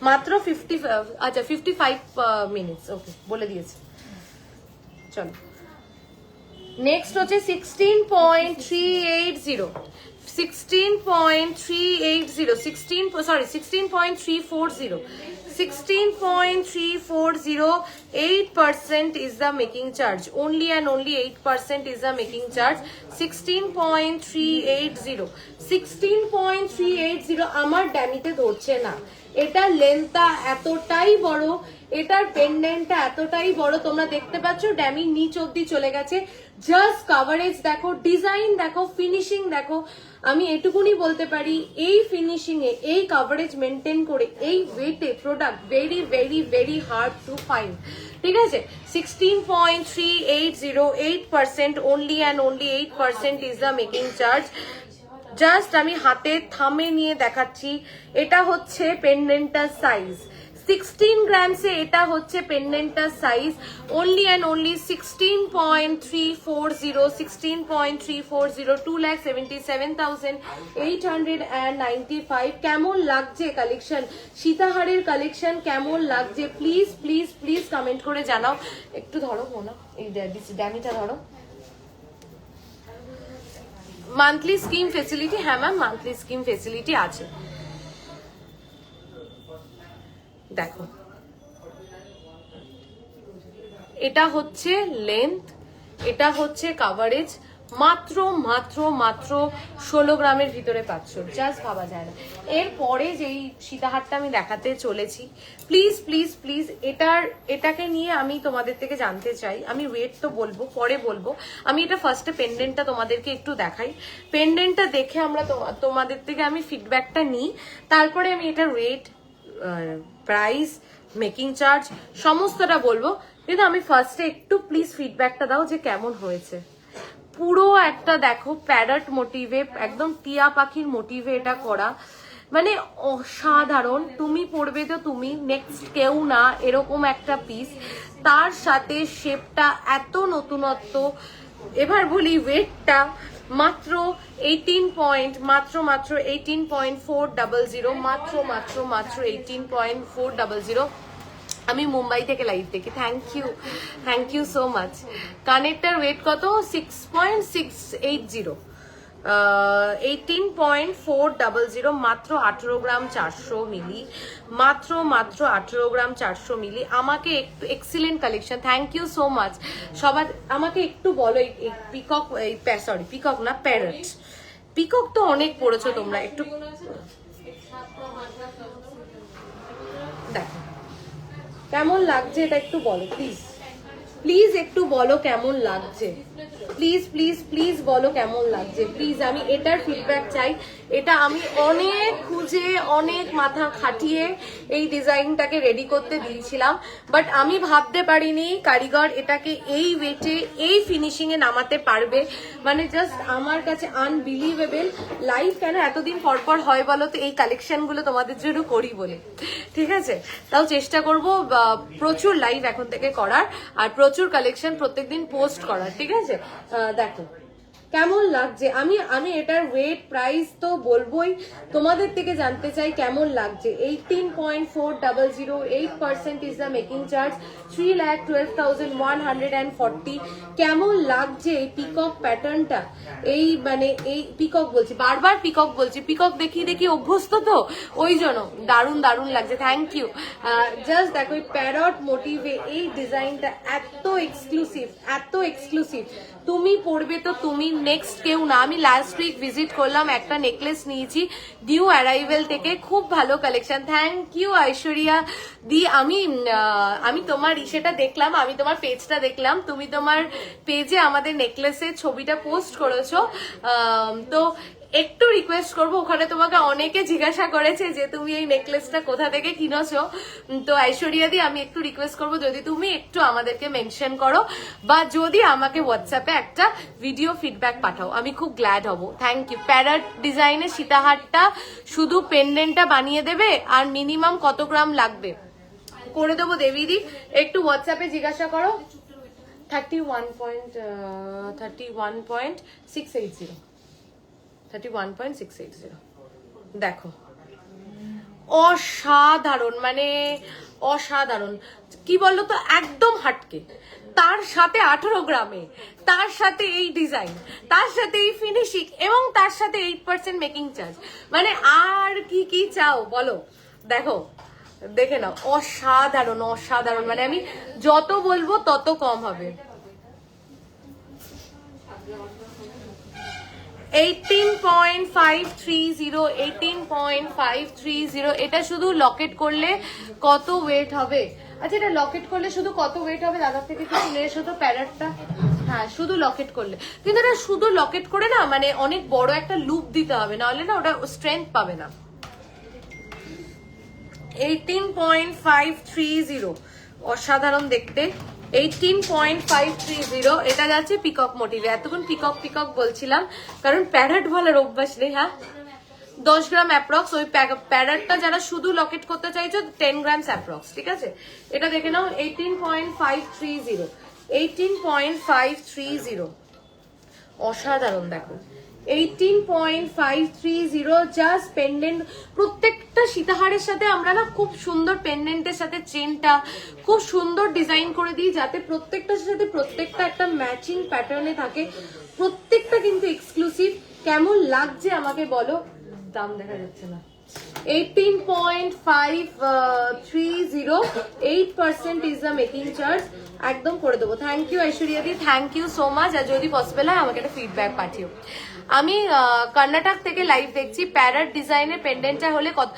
মাত্র 55 মিনিটস। ওকে, বলে দিয়েছি। চলো নেক্সট হচ্ছে 16.380, 16.340, 16.340, 8% is the making charge, only and only 8% is the making charge। 16.380, 16.380 আমার ড্যামিতে ধরছে না। এটা লেন্থটা এতটাই বড়, এটার পেন্ডেন্টটা এতটাই বড়, তোমরা দেখতে পাচ্ছ ড্যামির নিচ অব্দি চলে গেছে। জাস্ট কাভারেজ দেখো, ডিজাইন দেখো, ফিনিশিং দেখো। আমি এটুকুনি বলতে পারি, এই ফিনিশিং এ, এই কাভারেজ মেনটেন করে, এই ওয়েটে product very very very hard to find, ঠিক আছে? 16.380, 8%, only and only 8% is the making charge। Just আমি হাতে থামে নিয়ে দেখাচ্ছি। এটা হচ্ছে পেন্ডেন্টার সাইজ, 16 গ্রামসে এটা হচ্ছে পেন্ডেন্টার সাইজ, only and only 16.340, 16.340, 2,77,895। কেমন লাগছে কালেকশন? সীতাহারের কালেকশন কেমন লাগছে? প্লিজ প্লিজ প্লিজ কমেন্ট করে জানাও। একটু ধরো মোনা, এই ড্যামিটা ধরো। মান্থলি স্কিম ফেসিলিটি, হ্যাঁ ম্যাম মান্থলি স্কিম ফেসিলিটি আছে। দেখো এটা হচ্ছে লেন্থ, এটা হচ্ছে কাভারেজ, মাত্র মাত্র মাত্র 16 গ্রামের ভিতরে পাচ্ছ, জাস্ট ভাবা যায় না। এরপরে যেই সীতাহারটা আমি দেখাতে চলেছি, প্লিজ প্লিজ প্লিজ এটাকে নিয়ে আমি তোমাদের থেকে জানতে চাই। আমি ওয়েট তো বলবো, পরে বলবো। আমি এটা ফার্স্টে পেন্ডেন্টটা তোমাদেরকে একটু দেখাই। পেন্ডেন্টটা দেখে আমরা তোমাদের থেকে আমি ফিডব্যাকটা নিই, তারপরে আমি এটা ওয়েট, প্রাইস, মেকিং চার্জ সমস্তটা বলবো। কিন্তু আমি ফার্স্টে একটু প্লিজ ফিডব্যাকটা দাও যে কেমন হয়েছে। পুরো একটা দেখো প্যারট মোটিভে, একদম টিয়া পাখির মোটিভে এটা করা, মানে অসাধারণ। তুমি পড়বে তো তুমি, নেক্সট কেউ না, এরকম একটা পিস। তার সাথে শেপটা এত নতুনত্ব। এবার বলি ওয়েটটা, মাত্র 18 মাত্র 18.400, মাত্র মাত্র মাত্র 18.400। আমি মুম্বাই থেকে লাইভ দেখি, থ্যাংক ইউ সো মাচ। কানেরটার ওয়েট কত? 6.680, 18.400, মাত্র 18 গ্রাম 400 মিলি, মাত্র 18 গ্রাম 400 মিলি। আমাকে একটু excellent collection, thank you so much সবার। আমাকে একটু বলো এই পিকক, এই সরি পিকক না, প্যারট। পিকক তো অনেক পড়েছো তোমরা, একটু দেখো কেমন লাগছে এটা একটু বলো প্লিজ, প্লিজ একটু বলো কেমন লাগছে, প্লিজ প্লিজ প্লিজ বলো কেমন লাগছে প্লিজ। আমি এটার ফিডব্যাক চাই। এটা আমি অনেক খুঁজে অনেক মাথা খাটিয়ে এই ডিজাইনটাকে রেডি করতে দিয়েছিলাম, বাট আমি ভাবতে পারিনি কারিগর এটাকে এই ওয়েটে এই ফিনিশিং এ নামাতে পারবে। মানে জাস্ট আমার কাছে আনবিলিভেবল। লাইভ কেন এতদিন পরপর হয় বলো তো, এই কালেকশনগুলো তোমাদের জন্য করি বলে, ঠিক আছে? তাও চেষ্টা করব প্রচুর লাইভ এখন থেকে করার, আর প্রচুর কালেকশন প্রত্যেকদিন পোস্ট করার, ঠিক আছে? দেখো কেমন লাগছে। আমি এটার ওয়েট প্রাইস তো বলবোই, তোমাদের থেকে জানতে চাই কেমন লাগছে। 18.400, 8% ইজ দ্য মেকিং চার্জ, 3,12,140। কেমন লাগছে এই পিকক প্যাটার্নটা? এই মানে এই পিকক বলছি, বারবার পিকক বলছি, পিকক দেখি অভ্যস্ত তো ওই জন্য দারুণ দারুণ লাগছে। Thank you. জাস্ট দেখো এই প্যারট মোটিভে এই ডিজাইনটা এত এক্সক্লুসিভ, এত এক্সক্লুসিভ। তুমি পড়বে তো তুমি, নেক্সট কেউ না। আমি লাস্ট উইক ভিজিট করলাম, একটা নেকলেস নিয়েছি নিউ অ্যারাইভেল থেকে, খুব ভালো কালেকশন। থ্যাংক ইউ ঐশ্বরিয়া দি। আমি তোমার সেটা দেখলাম, আমি তোমার পেজটা দেখলাম, তুমি তোমার পেজে আমাদের নেকলেসের ছবিটা পোস্ট করেছো। তো একটু রিকোয়েস্ট করবো, ওখানে তোমাকে অনেকে জিজ্ঞাসা করেছে যে তুমি এই নেকলেসটা কোথা থেকে কিনেছো। তো ঐশ্বরিয়া দি আমি একটু রিকোয়েস্ট করবো যদি তুমি একটু আমাদেরকে মেনশন করো, বা যদি আমাকে হোয়াটসঅ্যাপে একটা ভিডিও ফিডব্যাক পাঠাও, আমি খুব গ্ল্যাড হব। Thank you. প্যারাট ডিজাইনের সীতাহারটা শুধু পেন্ডেন্টটা বানিয়ে দেবে, আর মিনিমাম কত গ্রাম লাগবে করে দেবো দেবীদি, একটু হোয়াটসঅ্যাপে জিজ্ঞাসা করো। 31.680, 31.680। দেখো অসাধারণ, মানে অসাধারণ। কি বলতো, একদম হাটকে, তার সাথে 18 গ্রামে, তার সাথে এই ডিজাইন, তার সাথে এই ফিনিশিং, এবং তার সাথে 8% মেকিং চার্জ। মানে আর কি চাও বলো? দেখো দেখে নাও, অসাধারণ অসাধারণ। মানে আমি যত বলবো তত কম হবে। 18.530, 18.530। এটা শুধু লকেট করলে কত ওয়েট হবে? আচ্ছা, এটা লকেট করলে শুধু কত ওয়েট হবে? দাদার থেকে একটু শুনে এসো তো প্যারাটটা। হ্যাঁ, শুধু লকেট করলে, কিন্তু এটা শুধু লকেট করে না, মানে অনেক বড় একটা লুপ দিতে হবে, নাহলে না ওটা স্ট্রেংথ পাবে না। 18.530, অসাধারণ দেখতে। 18.530, এটা যাচ্ছে পিকক মোটিভে। এতক্ষণ পিকক পিকক বলছিলাম কারণ প্যারট বলার অভ্যাস নেই। হ্যাঁ, 10 গ্রাম অ্যাপ্রক্স। ওই প্যারটটা যারা শুধু লকেট করতে চাইছো 10 গ্রাম অ্যাপ্রক্স, ঠিক আছে? এটা দেখে নাও, 18.530, 18.530, অসাধারণ। দেখো 18.530, জাস্ট পেন্ডেন্ট। প্রত্যেকটা সীতাহারের সাথে আমরা না খুব সুন্দর পেন্ডেন্টের সাথে চেনটা খুব সুন্দর ডিজাইন করে দিই, যাতে প্রত্যেকটার সাথে প্রত্যেকটা একটা ম্যাচিং প্যাটার্নে থাকে। প্রত্যেকটা কিন্তু এক্সক্লুসিভ। কেমন লাগছে আমাকে বলো? দাম দেখা যাচ্ছে না। 18.530, 8% ইজ দ্য মেকিং চার্জ। একদম করে দেবো। থ্যাংক ইউ ঐশ্বরিয়া দি, থ্যাংক ইউ সো মাচ। আর যদি পসিবল হয় আমাকে একটা ফিডব্যাক পাঠিও। আমি কর্ণাটক থেকে লাইভ দেখছি। প্যারট ডিজাইনের পেন্ডেন্টটা হলে কত?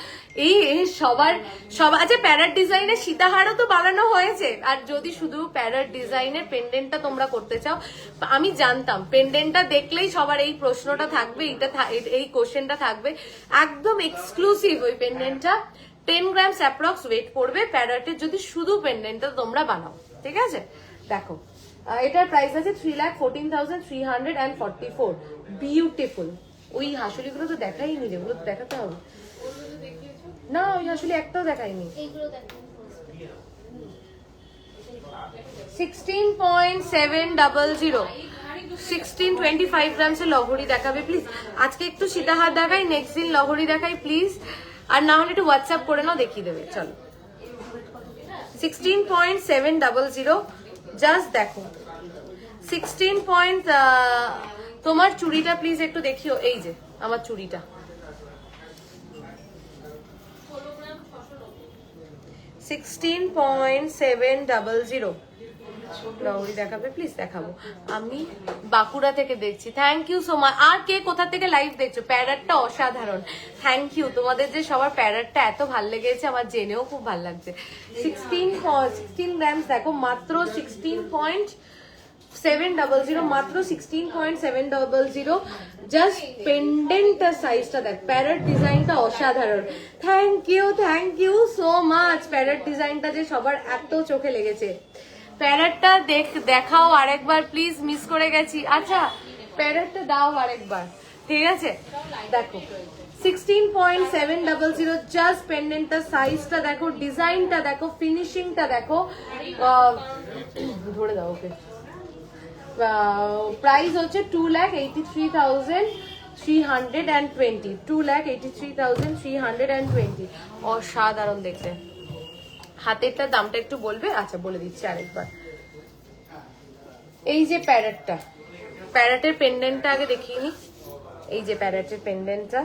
এই সবার আচ্ছা, প্যারট ডিজাইনের সীতাহারও তো বানানো হয়েছে। আর যদি শুধু প্যারট ডিজাইনের পেন্ডেন্টটা তোমরা করতে চাও, আমি জানতাম পেন্ডেন্টটা দেখলেই সবার এই প্রশ্নটা থাকবে, এই কোশ্চেনটা থাকবে। একদম এক্সক্লুসিভ ওই পেন্ডেন্টটা, 10 গ্রাম অ্যাপ্রক্স ওয়েট পড়বে প্যারটের, যদি শুধু পেন্ডেন্টটা তোমরা বানাও, ঠিক আছে? দেখো এটার প্রাইস আছে 3,14,344। বিউটিফুল। ওই হাসুলিগুলো তো দেখাইনি, যেগুলো তো দেখাতে হবে না। ওই হাসুলি একটাও দেখাইনি। 16.700, 1625 গ্রামস এর লহরি দেখাবে প্লিজ। আজকে একটু সীতাহার দেখাই, নেক্সট দিন লহরি দেখাই প্লিজ। আর না হলে একটু হোয়াটসঅ্যাপ করে নাও, দেখিয়ে দেবে। চলো 16.700, জাস্ট দেখো। তোমার চুড়িটা প্লিজ একটু দেখিও, এই যে আমার চুড়িটা 16.700 নৌরি দেখাবে প্লিজ, দেখাবো। আমি বাঁকুড়া থেকে দেখছি, থ্যাংক ইউ সো মাচ। আর কে কোথা থেকে লাইভ দেখছো? প্যারারটা অসাধারণ, থ্যাংক ইউ। তোমাদের যে সবার প্যারারটা এত ভাল লেগেছে আমার জেনেও খুব ভাল লাগছে। 16 গ্রামস দেখো, মাত্র 16.700, মাত্র 16.700। জাস্ট পেন্ডেন্টটার সাইজটা দেখ, প্যারার ডিজাইনটা অসাধারণ। Thank you so much. প্যারার ডিজাইনটা যে সবার এত চোখে লেগেছে। প্যারারটা দেখাও আরেকবার প্লিজ, মিস করে গেছি। আচ্ছা প্যারারটা দাও আরেকবার, ঠিক আছে? দেখো 16.700, জাস্ট পেন্ডেন্টটা সাইজটা দেখো, ডিজাইনটা দেখো, ফিনিশিংটা দেখো। ধরে দাও ওকে। প্রাইস হচ্ছে 2,83,320, 2,83,320। অসাধারণ দেখতে। হাতেরটা দামটা একটু বলবে? আচ্ছা বলে দিচ্ছি আরেকবার। এই যে প্যারেটটা, প্যারেটের পেন্ডেন্টটা আগে দেখিয়ে নি। এই যে প্যারেটের পেন্ডেন্টটা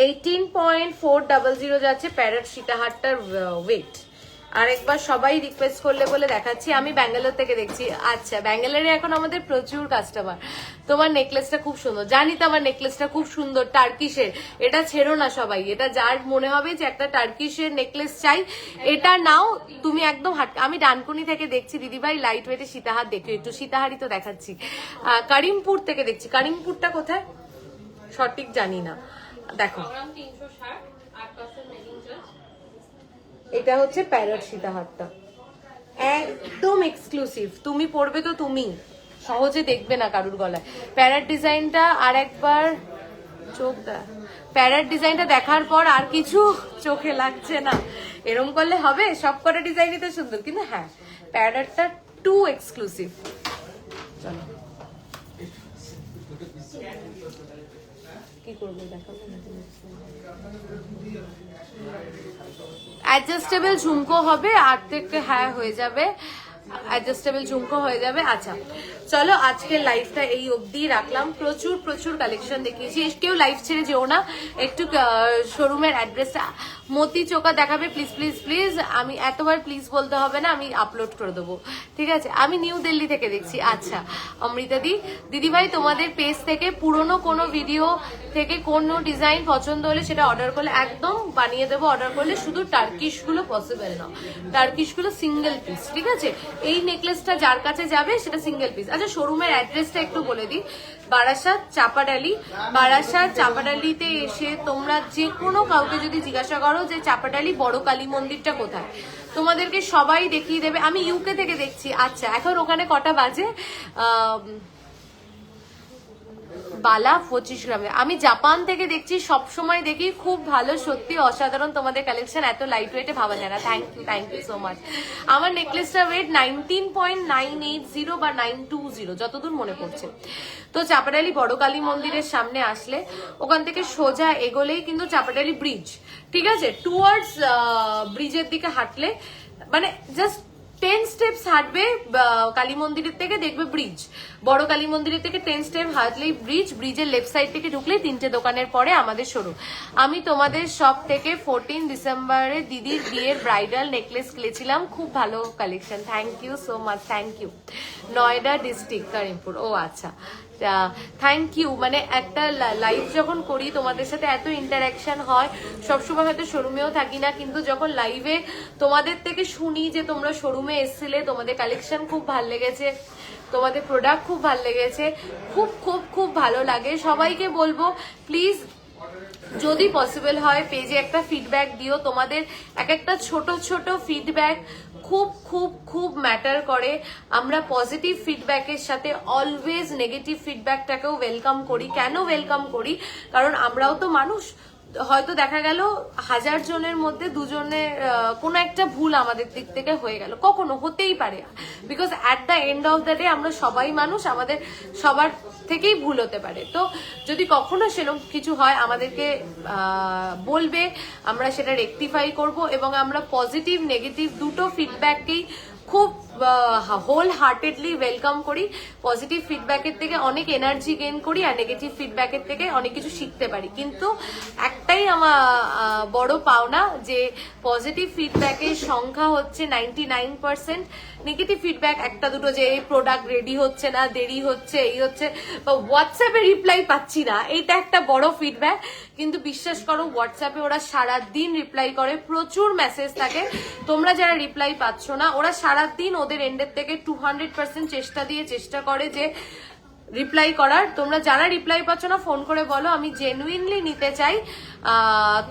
18.400 যাচ্ছে প্যারেট সীতাহারটার ওয়েট। আরেকবার সবাই রিকোয়েস্ট করলে বলে দেখাচ্ছি। আমি ব্যাঙ্গালোর থেকে দেখছি। আচ্ছা, ব্যাঙ্গালোরে এখন আমাদের প্রচুর কাস্টমার। তোমার নেকলেসটা খুব সুন্দর, জানি তো আমার নেকলেসটা খুব সুন্দর, টার্কিশের। এটা ছেড়ো না সবাই, এটা যার মনে হবে যে একটা টার্কিশের নেকলেস চাই এটা নাও তুমি একদম। আমি ডানকুনি থেকে দেখছি দিদিভাই, লাইট ওয়েটে সীতাহার দেখো একটু। সীতাহারই তো দেখাচ্ছি। করিমপুর থেকে দেখছি। করিমপুরটা কোথায় সঠিক জানি না। দেখো এটা হচ্ছে প্যারট সীতাহারটা, একদম এক্সক্লুসিভ। তুমি পরবে তো তুমি সহজে দেখবে না কারুর গলায়। প্যারট ডিজাইনটা আর একবার চোখ দেয়, প্যারট ডিজাইনটা দেখার পর আর কিছু চোখে লাগছে না। এরম করলে হবে? সব কটা ডিজাইনই তো সুন্দর, কিন্তু হ্যাঁ প্যারটটা টু এক্সক্লুসিভ। চলো কি করবো দেখাবো না। অ্যাডজাস্টেবল ঝুমকো হবে, আর থেকে হ্যাঁ হয়ে যাবে, অ্যাডজাস্টেবল ঝুমকো হয়ে যাবে। আচ্ছা চলো আজকের লাইভটা এই অবধি রাখলাম। প্রচুর প্রচুর কালেকশন দেখিয়েছি। কেউ লাইভ ছেড়ে যেও না, একটু শোরুমের অ্যাড্রেসটা মতি চোকা দেখাবে প্লিজ প্লিজ প্লিজ। আমি এতবার প্লিজ বলতে হবে না, আমি আপলোড করে দেবো, ঠিক আছে? আমি নিউ দিল্লি থেকে দেখছি। আচ্ছা অমৃতাদি, দিদিভাই তোমাদের পেজ থেকে পুরনো কোনো ভিডিও থেকে কোনো ডিজাইন পছন্দ হলে সেটা অর্ডার করলে একদম বানিয়ে দেবো। অর্ডার করলে শুধু টার্কিশ গুলো পসিবল না, টার্কিশ গুলো সিঙ্গেল পিস, ঠিক আছে? এই নেকলেসটা যার কাছে যাবে সেটা সিঙ্গেল পিস। আচ্ছা শোরুমের অ্যাড্রেসটা একটু বলে দিই। বারাসাত চাপাডালি, বারাসাত চাপাডালিতে এসে তোমরা যে কোনো কাউকে যদি জিজ্ঞাসা করো যে চাপাডালি বড় কালী মন্দিরটা কোথায়, তোমাদেরকে সবাই দেখিয়ে দেবে। আমি ইউকে থেকে দেখছি। আচ্ছা এখন ওখানে কটা বাজে? বালা 25 গ্রামে। আমি জাপান থেকে দেখছি, সব সময় দেখি, খুব ভালো, সত্যি অসাধারণ তোমাদের কালেকশন, এত লাইট ওয়েটে ভাবা যায় না। Thank you so much. আমার নেকলেসটা ওয়েট 19.980 বা 920 যতদূর মনে পড়ছে। তো চাপাডালি বড় কালী মন্দিরের সামনে আসলে ওখান থেকে সোজা এগোলেই কিন্তু চাপাডালি ব্রিজ, ঠিক আছে? টুয়ার্ডস ব্রিজের দিকে হাঁটলে মানে জাস্ট 10 স্টেপস হাঁটবে কালী মন্দিরের থেকে, দেখবে ব্রিজ। বড় কালী মন্দিরের থেকে 10 স্টেপ হাঁটলেই ব্রিজ। ব্রিজের লেফট সাইড থেকে ঢুকলে 3টে দোকানের পরে আমাদের শোরুম। আমি তোমাদের শপ থেকে 14 ডিসেম্বরে দিদির বিয়ের ব্রাইডাল নেকলেস কিনেছিলাম, খুব ভালো collection. Thank you so much, thank you. Noida district Karimpur. ও আচ্ছা, থ্যাংক ইউ। মানে একটা লাইভ যখন করি তোমাদের সাথে এত ইন্টারাকশন হয়, সবসময় হয়তো শোরুমেও থাকি না, কিন্তু যখন লাইভে তোমাদের থেকে শুনি যে তোমরা শোরুমে এসেছিলে, তোমাদের কালেকশন খুব ভালো লেগেছে, তোমাদের প্রোডাক্ট খুব ভালো লেগেছে, খুব খুব খুব ভালো লাগে। সবাইকে বলবো প্লিজ যদি পসিবল হয় পেজে একটা ফিডব্যাক দিও। তোমাদের এক একটা ছোট ছোট ফিডব্যাক খুব খুব খুব ম্যাটার করে। আমরা পজিটিভ ফিডব্যাকের সাথে অলওয়েজ নেগেটিভ ফিডব্যাকটাকেও ওয়েলকাম করি। কেন ওয়েলকাম করি? কারণ আমরাও তো মানুষ। হয়তো দেখা গেল 1000 জনের মধ্যে 2 জনের কোনো একটা ভুল আমাদের দিক থেকে হয়ে গেল, কখনো হতেই পারে, because at the end of the day আমরা সবাই মানুষ, আমাদের সবার থেকেই ভুল হতে পারে। তো যদি কখনো সেরকম কিছু হয় আমাদেরকে বলবে, আমরা সেটা রেকটিফাই করব, এবং আমরা পজিটিভ নেগেটিভ দুটো ফিডব্যাককেই খুব হোল হার্টেডলি ওয়েলকাম করি। পজিটিভ ফিডব্যাকের থেকে অনেক এনার্জি গেইন করি, আর নেগেটিভ ফিডব্যাকের থেকে অনেক কিছু শিখতে পারি। কিন্তু একটাই আমার বড় পাওনা যে পজিটিভ ফিডব্যাকের সংখ্যা হচ্ছে 99%, নেগেটিভ ফিডব্যাক একটা দুটো, যে এই প্রোডাক্ট রেডি হচ্ছে না, দেরি হচ্ছে, এই হচ্ছে, বা হোয়াটসঅ্যাপে রিপ্লাই পাচ্ছি না, এইটা একটা বড় ফিডব্যাক। কিন্তু বিশ্বাস করো হোয়াটসঅ্যাপে ওরা সারাদিন রিপ্লাই করে, প্রচুর মেসেজ থাকে। তোমরা যারা রিপ্লাই পাচ্ছ না, ওরা সারাদিন ওদের এন্ডের থেকে 200% চেষ্টা করে যে রিপ্লাই করার। তোমরা যারা রিপ্লাই পাচ্ছ না, ফোন করে বলো আমি জেনুইনলি নিতে চাই,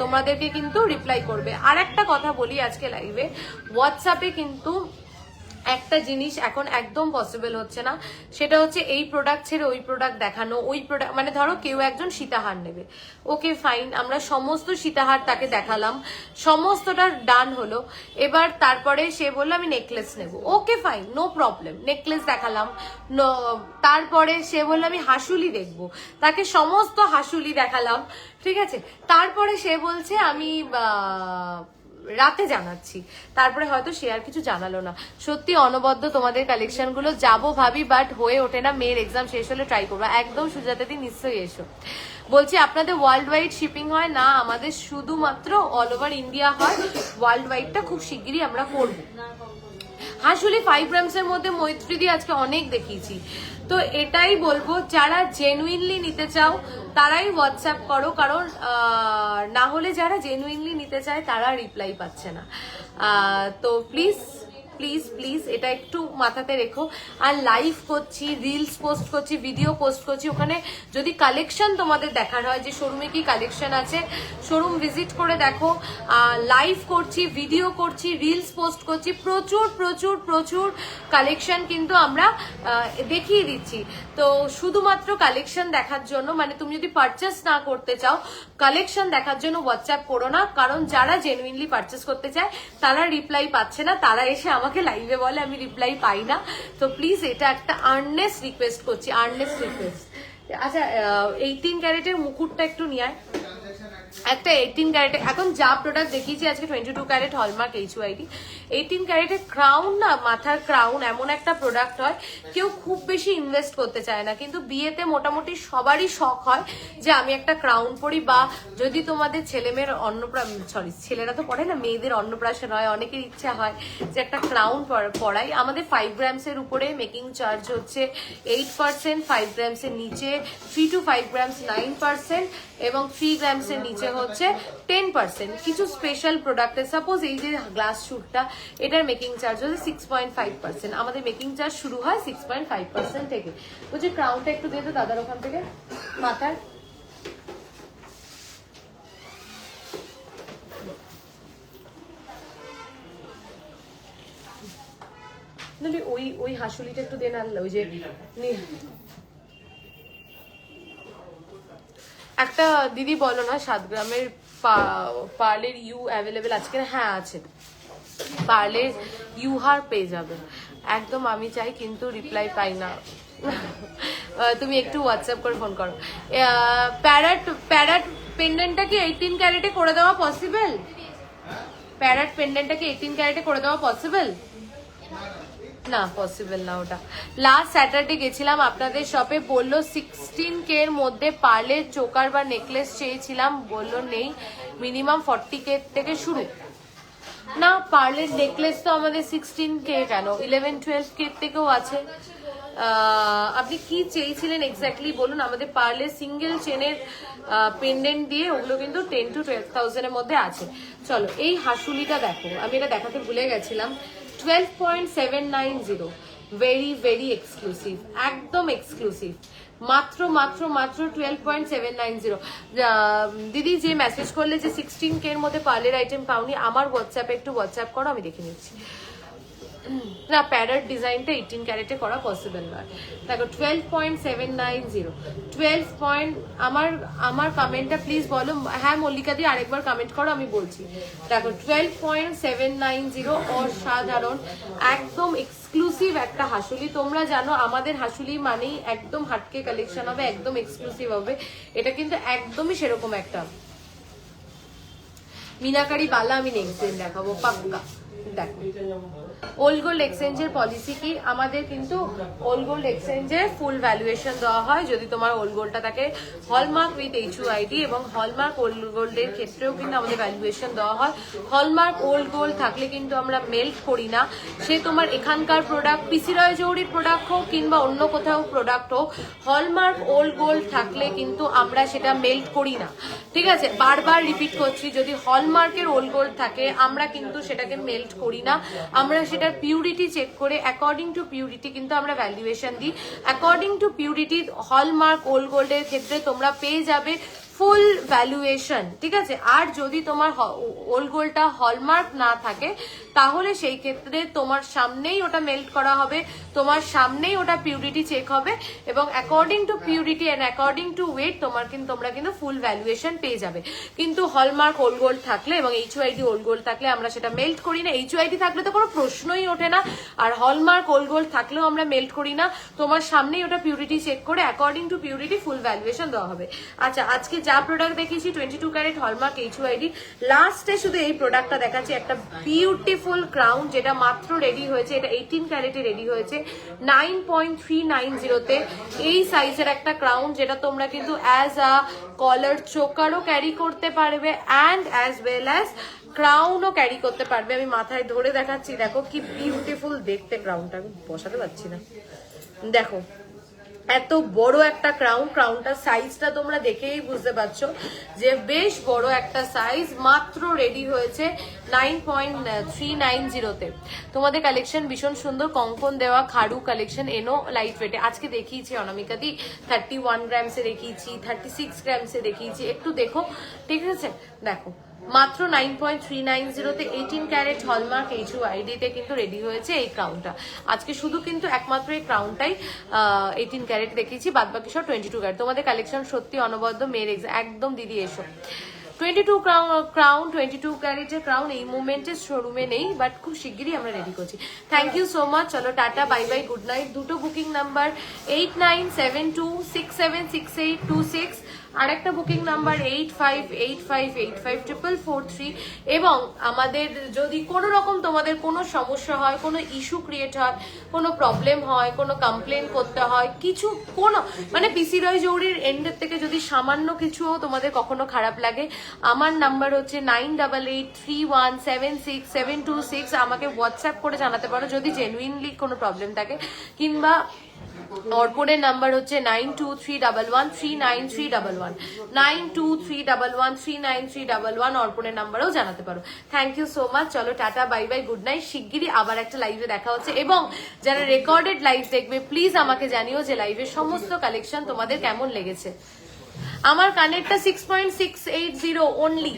তোমাদেরকে কিন্তু রিপ্লাই করবে। আর একটা কথা বলি আজকে লাইভে, হোয়াটসঅ্যাপে কিন্তু একটা জিনিস এখন একদম পসিবল হচ্ছে না, সেটা হচ্ছে এই প্রোডাক্ট ছেড়ে ওই প্রোডাক্ট দেখানো। ওই প্রোডাক্ট মানে ধরো কেউ একজন সীতাহার নেবে, ওকে ফাইন, আমরা সমস্ত সীতাহার তাকে দেখালাম, সমস্তটা ডান হলো। এবার তারপরে সে বললো আমি নেকলেস নেব, okay fine, no problem, necklace দেখালাম। তারপরে সে বললো আমি হাসুলি দেখবো, তাকে সমস্ত হাসুলি দেখালাম, ঠিক আছে। তারপরে সে বলছে আমি রাতে জানাচ্ছি, তারপরে হয়তো সে আর কিছু জানালো না। সত্যি অনবদ্য তোমাদের কালেকশন গুলো, যাবো ভাবি বাট হয়ে ওঠে না। মেয়ের এক্সাম শেষ হলে ট্রাই করবো। একদম সুজাতাদি, নিশ্চয়ই এসো। বলছি আপনাদের ওয়ার্ল্ড ওয়াইড শিপিং হয় না? আমাদের শুধুমাত্র অল ওভার ইন্ডিয়া হয়, ওয়ার্ল্ড ওয়াইডটা খুব শিগগিরই আমরা করবো। আসলে 5 গ্রামসের মধ্যে মৈত্রী দিয়ে আজকে অনেক দেখিয়েছি। তো এটাই বলবো, যারা জেনুইনলি নিতে চাও তারাই হোয়াটসঅ্যাপ করো, কারণ না হলে যারা জেনুইনলি নিতে চায় তারা রিপ্লাই পাচ্ছে না। তো প্লিজ প্লিজ প্লিজ এটা একটু মাথাতে রেখো। আর লাইভ করছি, রিলস পোস্ট করছি, ভিডিও পোস্ট করছি, ওখানে যদি কালেকশন তোমাদের দেখার হয় যে শোরুমে কি কালেকশন আছে, শোরুম ভিজিট করে দেখো। লাইভ করছি, ভিডিও করছি, রিলস পোস্ট করছি, প্রচুর প্রচুর প্রচুর কালেকশন কিন্তু আমরা দেখিয়ে দিচ্ছি। তো শুধুমাত্র কালেকশন দেখার জন্য, মানে তুমি যদি পারচেস না করতে চাও, কালেকশন দেখার জন্য হোয়াটসঅ্যাপ করো না, কারণ যারা জেনুইনলি পারচেস করতে চায় তারা রিপ্লাই পাচ্ছে না, তারা এসে আমাকে লাইভে বলে আমি রিপ্লাই পাই না। তো প্লিজ এটা একটা আর্নেস্ট রিকোয়েস্ট করছি, আর্নেস্ট রিকোয়েস্ট। আচ্ছা 18 ক্যারেটের মুকুটটা একটু নিয়ে আয়, একটা 18 ক্যারেটে। এখন যা প্রোডাক্ট দেখিয়েছি আজকে 22 ক্যারেট হলমার্ক HYD, 18 ক্যারেটের ক্রাউন না, মাথার ক্রাউন এমন একটা প্রোডাক্ট হয় কেউ খুব বেশি ইনভেস্ট করতে চায় না, কিন্তু বিয়েতে মোটামুটি সবারই শখ হয় যে আমি একটা ক্রাউন পরি। বা যদি তোমাদের ছেলেমেয়ের ছেলেরা তো পড়ে না, মেয়েদের অন্নপ্রাশন হয়, অনেকের ইচ্ছা হয় যে একটা ক্রাউন পরাই। আমাদের 5 গ্রামসের উপরে মেকিং চার্জ হচ্ছে 8%, 5 গ্রামসের নিচে 3 to 5 গ্রামস 9%, এবং 3 গ্রামসের নিচে হচ্ছে 10%। কিছু স্পেশাল প্রোডাক্টের, সাপোজ এই যে গ্লাস শুটটা, এটার মেকিং চার্জ হচ্ছে 6.5%। আমাদের মেকিং চার্জ শুরু হয় 6.5% থেকে। বলছি ক্রাউনটা একটু দিয়ে তো দাদার ওখান থেকে মাথার। ওই হাসুলিটা একটু দিয়ে না, ওই যে একটা দিদি বলো না 7 গ্রামের পার্লের ইউ অ্যাভেলেবেল আজকে? হ্যাঁ আছে, পার্লের ইউ হার পেয়ে যাবে একদম। আমি চাই কিন্তু রিপ্লাই পাই না, তুমি একটু হোয়াটসঅ্যাপ করে ফোন করো। প্যারাট পেন্ডেন্টটা কি 18 ক্যারেটে করে দেওয়া পসিবল? প্যারাট পেন্ডেন্টটা কি 18 ক্যারেটে করে দেওয়া পসিবল? না, পসিবল না ওটা। লাস্ট স্যাটারডে গেছিলাম আপনাদের শপে, বললো 16K এর মধ্যে পার্লের চোকার বা নেকলেস চেয়েছিলাম, বললো নেই, মিনিমাম 40K থেকে শুরু। না, পার্লের নেকলেস তো আমাদের 16K কেন, 11-12K থেকেও আছে। আপনি কি চেয়েছিলেন এক্স্যাক্টলি বলুন। আমাদের পার্লের সিঙ্গেল চেনের পেন্ডেন্ট দিয়ে ওগুলো কিন্তু 10 to 12,000 এর মধ্যে আছে। চলো এই হাসুলিটা দেখো, আমি এটা দেখাতে ভুলে গেছিলাম। 12.790, ভেরি ভেরি এক্সক্লুসিভ, একদম এক্সক্লুসিভ, মাত্র মাত্র মাত্র 12.790। দিদি যে মেসেজ করলে যে 16K এর মধ্যে পার্লের আইটেম পাওনি, আমার হোয়াটসঅ্যাপে একটু হোয়াটসঅ্যাপ করো, আমি দেখে নিচ্ছি। না, প্যারাট ডিজাইনটা 18 ক্যারেটে করা পসিবল নয়। দেখো 12.790, 12. আমার কমেন্টটা প্লিজ বলো। হ্যাঁ মল্লিকা দি আরেকবার কমেন্ট করো, আমি বলছি। দেখো 12.790, অসাধারণ, একদম এক্সক্লুসিভ একটা হাসুলি। তোমরা জানো আমাদের হাসুলি মানেই একদম হাটকে কালেকশন হবে, একদম এক্সক্লুসিভ হবে। এটা কিন্তু একদমই সেরকম একটা মিনাকারি বালা আমি নেক্সট দিন দেখাবো পাক্কা। দেখো ওল্ড গোল্ড এক্সচেঞ্জের পলিসি কি, আমাদের কিন্তু ওল্ড গোল্ড এক্সচেঞ্জে ফুল ভ্যালুয়েশন দেওয়া হয় যদি তোমার ওল্ড গোল্ডটা থাকে হলমার্ক উইথ HUID, এবং হলমার্ক ওল্ড গোল্ডের ক্ষেত্রেও কিন্তু আমাদের ভ্যালুয়েশন দেওয়া হয়। হলমার্ক ওল্ড গোল্ড থাকলে কিন্তু আমরা মেল্ট করি না, সে তোমার এখানকার প্রোডাক্ট পিসি রয় জৌহরির প্রোডাক্ট হোক কিংবা অন্য কোথাও প্রোডাক্ট হোক, হলমার্ক ওল্ড গোল্ড থাকলে কিন্তু আমরা সেটা মেল্ট করি না। ঠিক আছে, বারবার রিপিট করছি, যদি হলমার্কের ওল্ড গোল্ড থাকে আমরা কিন্তু সেটাকে মেল্ট করি না, আমরা সেটার পিউরিটি চেক করে অ্যাকর্ডিং টু পিউরিটি কিন্তু আমরা ভ্যালুয়েশন দিই। According to purity hallmark old গোল্ডের ক্ষেত্রে তোমরা পেয়ে যাবে ফুল ভ্যালুয়েশন। ঠিক আছে, আর যদি তোমার ওল্ড গোল্ডটা হলমার্ক না থাকে তাহলে সেই ক্ষেত্রে তোমার সামনেই ওটা মেল্ট করা হবে, তোমার সামনেই ওটা পিউরিটি চেক হবে, এবং according to purity and according to weight তোমরা কিন্তু ফুল ভ্যালুয়েশন পেয়ে যাবে। কিন্তু হলমার্ক ওল্ড গোল্ড থাকলে এবং HUID ওল্ড গোল্ড থাকলে আমরা সেটা মেল্ট করি না। HUID থাকলে তো কোনো প্রশ্নই ওঠে না, আর হলমার্ক ওল্ড গোল্ড থাকলেও আমরা মেল্ট করি না, তোমার সামনেই ওটা পিউরিটি চেক করে according to purity full valuation দেওয়া হবে। আচ্ছা, আজকে যা প্রোডাক্ট দেখিয়েছি 22 ক্যারেট হলমার্ক HUID, লাস্টে শুধু এই প্রোডাক্টটা দেখাচ্ছি, একটা বিউটিফুল ক্রাউন যেটা মাত্র রেডি হয়েছে, এটা 18 ক্যারেটে রেডি হয়েছে 9.390 তে। এই সাইজের একটা ক্রাউন যেটা তোমরা কিন্তু অ্যাজ আ কলার চোকারও ক্যারি করতে পারবে অ্যান্ড অ্যাজ ওয়েল অ্যাজ ক্রাউনও ক্যারি করতে পারবে। আমি মাথায় ধরে দেখাচ্ছি, দেখো কি বিউটিফুল দেখতে ক্রাউনটা, আমি বসাতে পারছি না, দেখো এত বড় একটা ক্রাউনটার সাইজটা তোমরা দেখেই বুঝতে পারছো যে বেশ বড় একটা সাইজ, মাত্র রেডি হয়েছে 9.390 তে। তোমাদের কালেকশন ভীষণ সুন্দর, কঙ্কন দেওয়া খাড়ু কালেকশন, এনো লাইট ওয়েটে। আজকে দেখিয়েছি অনামিকা দি 31 গ্রামসে দেখিয়েছি, 36 গ্রামসে দেখিয়েছি, একটু দেখো। ঠিক আছে, দেখো মাত্র 9.390 তে 18 ক্যারেট হলমার্ক HUID তে কিন্তু রেডি হয়েছে এই ক্রাউনটা। আজকে শুধু কিন্তু একমাত্র এই ক্রাউনটাই 18 ক্যারেট দেখিয়েছি, বাদ বাকি সব 22 ক্যারেট। তোমাদের কালেকশন সত্যি অনবদ্য, মেয়ের একদম দিদি এসো। 22 ক্রাউন 22 ক্যারেটের ক্রাউন এই মুভমেন্টের শোরুমে নেই, বাট খুব শিগগিরই আমরা রেডি করছি। থ্যাংক ইউ সো মাচ, চলো tata, bye bye, good night. দুটো বুকিং নাম্বার 8972676826, আর একটা বুকিং নাম্বার 8585854443। এবং আমাদের যদি কোনো রকম তোমাদের কোনো সমস্যা হয়, কোনো ইস্যু ক্রিয়েট হয়, কোনো প্রবলেম হয়, কোনো কমপ্লেন করতে হয়, কিছু কোনো মানে পিসি রয় জৌহরির এন্ডের থেকে যদি সামান্য কিছুও তোমাদের কখনো খারাপ লাগে, আমার নাম্বার হচ্ছে 9883176726। আমাকে হোয়াটসঅ্যাপ করে জানাতে পারো যদি জেনুইনলি কোনো প্রবলেম থাকে, কিংবা অর্পণের নাম্বার হচ্ছে 9231139311, 9231139311। অর্পণের নাম্বারও জানাতে পারো। থ্যাংক ইউ সো মাচ, চলো tata, bye bye, good night. শিগগিরই আবার একটা লাইভে দেখা হচ্ছে, এবং যারা রেকর্ডেড লাইভ দেখবে প্লিজ আমাকে জানিও যে লাইভের সমস্ত কালেকশন তোমাদের কেমন লেগেছে। আমার কানেরটা 6.680 অনলি।